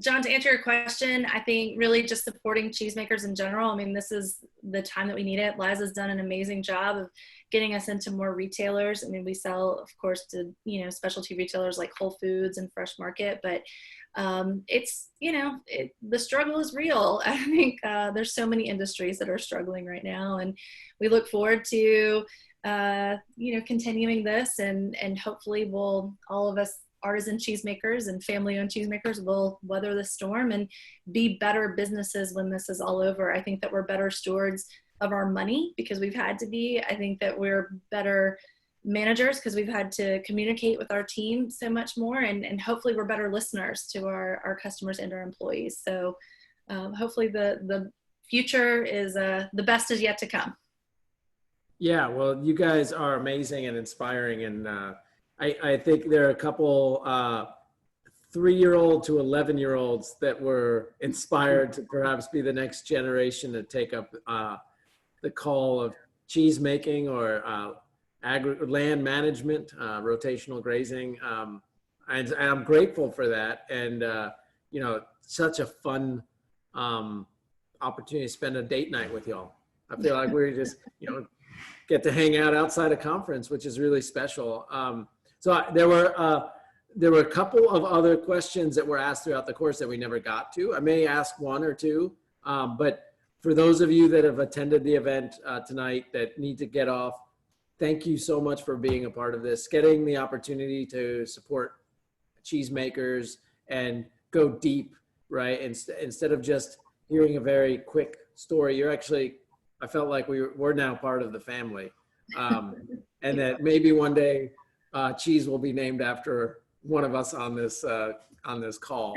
John, to answer your question, I think really just supporting cheesemakers in general. I mean, this is the time that we need it. Liza's done an amazing job of getting us into more retailers. I mean, we sell, of course, to, you know, specialty retailers like Whole Foods and Fresh Market, but it's, you know, the struggle is real. I think there's so many industries that are struggling right now, and we look forward to, you know, continuing this, and hopefully all of us artisan cheesemakers and family-owned cheesemakers will weather the storm and be better businesses when this is all over. I think that we're better stewards of our money because we've had to be. I think that we're better managers because we've had to communicate with our team so much more, and hopefully we're better listeners to our customers and our employees. So hopefully the future is the best is yet to come. Yeah, well, you guys are amazing and inspiring, and I think there are a couple 3-year-old to 11-year-olds that were inspired to perhaps be the next generation to take up the call of cheese making or land management, rotational grazing. And I'm grateful for that. And, you know, such a fun opportunity to spend a date night with y'all. I feel like we're just, you know, get to hang out outside a conference, which is really special. So there were a couple of other questions that were asked throughout the course that we never got to. I may ask one or two, but for those of you that have attended the event tonight that need to get off, thank you so much for being a part of this, getting the opportunity to support cheesemakers and go deep, right? Instead of just hearing a very quick story, you're actually, I felt like we're now part of the family. And that maybe one day cheese will be named after one of us on this call.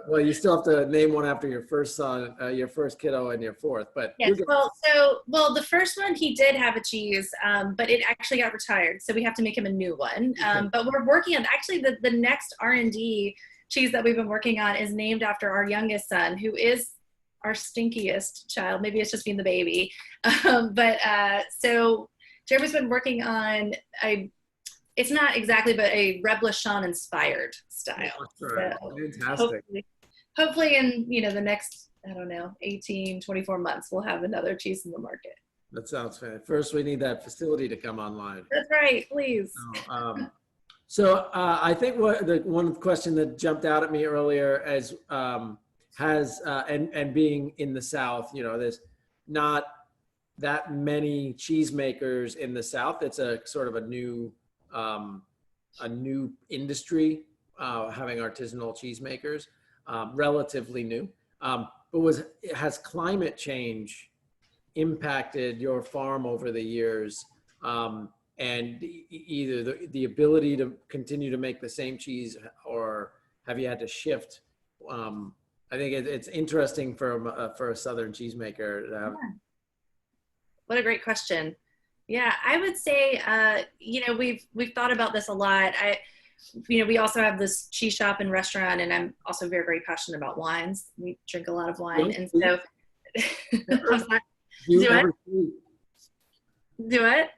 Well, you still have to name one after your first son, your first kiddo, and your fourth. But yes, well, the first one he did have a cheese, but it actually got retired, so we have to make him a new one. But we're working on actually the next R&D cheese that we've been working on is named after our youngest son, who is our stinkiest child. Maybe it's just being the baby, so Jeremy's been working on it's not exactly, but a Reb LaShawn inspired style. Right. So fantastic. Hopefully in, you know, the next, I don't know, 18, 24 months, we'll have another cheese in the market. That sounds fantastic. First, we need that facility to come online. That's right, please. So I think one question that jumped out at me earlier as and being in the South, you know, there's not that many cheesemakers in the South. It's a sort of a new industry, having artisanal cheesemakers, relatively new. But has climate change impacted your farm over the years, and either the ability to continue to make the same cheese, or have you had to shift? I think it's interesting for a Southern cheesemaker to have. Yeah. What a great question. Yeah, I would say, you know, we've thought about this a lot. We also have this cheese shop and restaurant, and I'm also very, very passionate about wines. We drink a lot of wine, and so. Do what?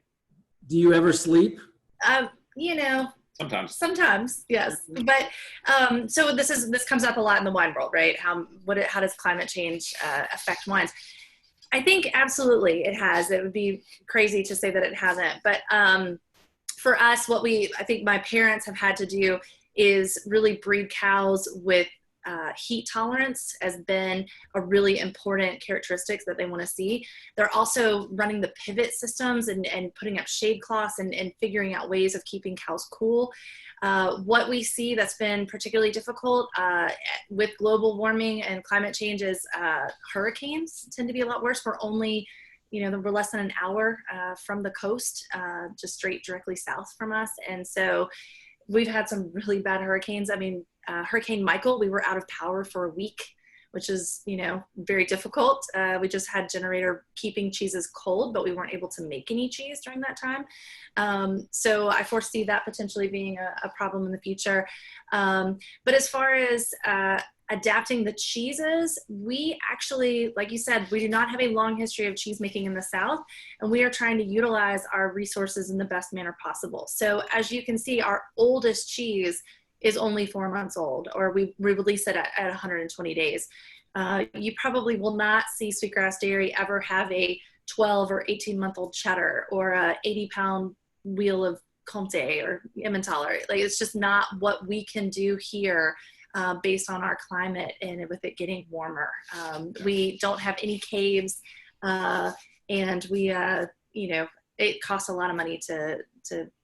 Do you ever sleep? You know. Sometimes, yes. But so this comes up a lot in the wine world, right? How does climate change affect wines? I think absolutely it has. It would be crazy to say that it hasn't. But for us, I think my parents have had to do is really breed cows with heat tolerance has been a really important characteristic that they want to see. They're also running the pivot systems and putting up shade cloths and figuring out ways of keeping cows cool. What we see that's been particularly difficult with global warming and climate change is hurricanes tend to be a lot worse. We're only, we're less than an hour from the coast, just straight directly south from us. And so we've had some really bad hurricanes. I mean, Hurricane Michael, we were out of power for a week, which is, very difficult. We just had generator keeping cheeses cold, but we weren't able to make any cheese during that time. So I foresee that potentially being a problem in the future. But as far as adapting the cheeses, we actually, like you said, we do not have a long history of cheese making in the South, and we are trying to utilize our resources in the best manner possible. So as you can see, our oldest cheese is only 4 months old, or we release it at 120 days. You probably will not see Sweetgrass Dairy ever have a 12 or 18-month-old cheddar or a 80-pound wheel of Comte or Emmentaler. Like, it's just not what we can do here based on our climate and with it getting warmer. We don't have any caves, and we, it costs a lot of money to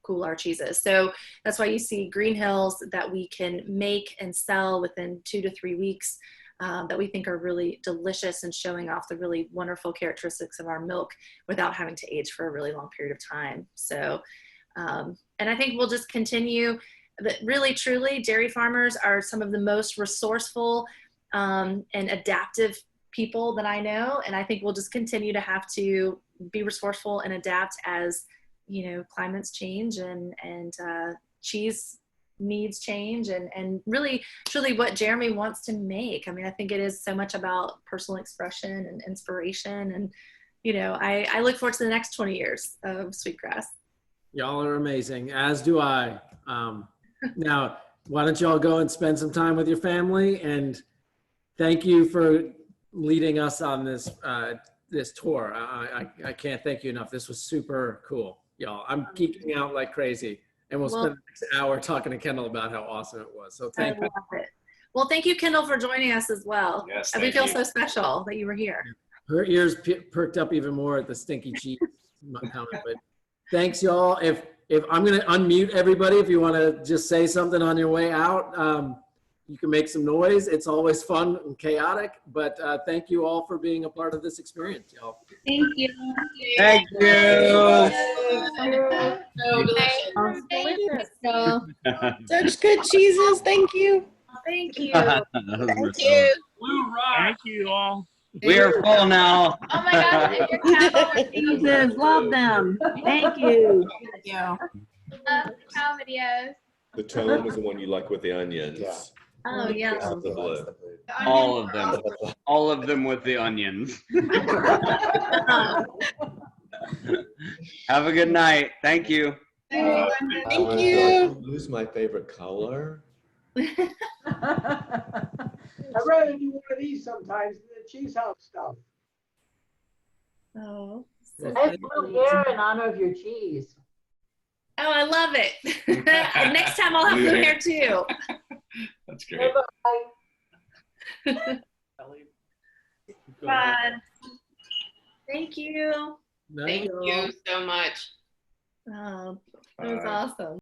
cool our cheeses. So that's why you see green hills that we can make and sell within 2 to 3 weeks that we think are really delicious and showing off the really wonderful characteristics of our milk without having to age for a really long period of time. So, and I think we'll just continue. But really, truly, dairy farmers are some of the most resourceful and adaptive people that I know. And I think we'll just continue to have to be resourceful and adapt as, climates change and cheese needs change and really, truly what Jeremy wants to make. I mean, I think it is so much about personal expression and inspiration. And, I look forward to the next 20 years of Sweetgrass. Y'all are amazing, as do I. Now, why don't y'all go and spend some time with your family, and thank you for leading us on this this tour. I can't thank you enough. This was super cool, y'all. I'm geeking out like crazy, and we'll spend the next hour talking to Kendall about how awesome it was. So thank you. I love it. Well, thank you, Kendall, for joining us as well. Yes, And we feel you. so special that you were here. Her ears perked up even more at the stinky cheese comment, but thanks, y'all. If I'm going to unmute everybody, if you want to just say something on your way out, you can make some noise. It's always fun and chaotic, but thank you all for being a part of this experience, y'all. Thank you. Thank you. So delicious. Such good cheeses. Thank you. Thank you. Thank you. Blue Rock. Thank you all. We are full now. Oh my God, your cow Jesus, love them. Thank you. love cow videos. The Tomme is the one you like with the onions. Yeah. Oh, yeah. Not the blue. All of them. All of them with the onions. Have a good night. Thank you. Thank you. Blue's my favorite color. I'd rather do one of these sometimes than the cheese house stuff. Oh, I have blue hair in honor of your cheese. oh, I love it. Next time I'll have blue hair too. That's great. Fun. Thank you. No, Thank y'all. you so much. Oh, that was awesome.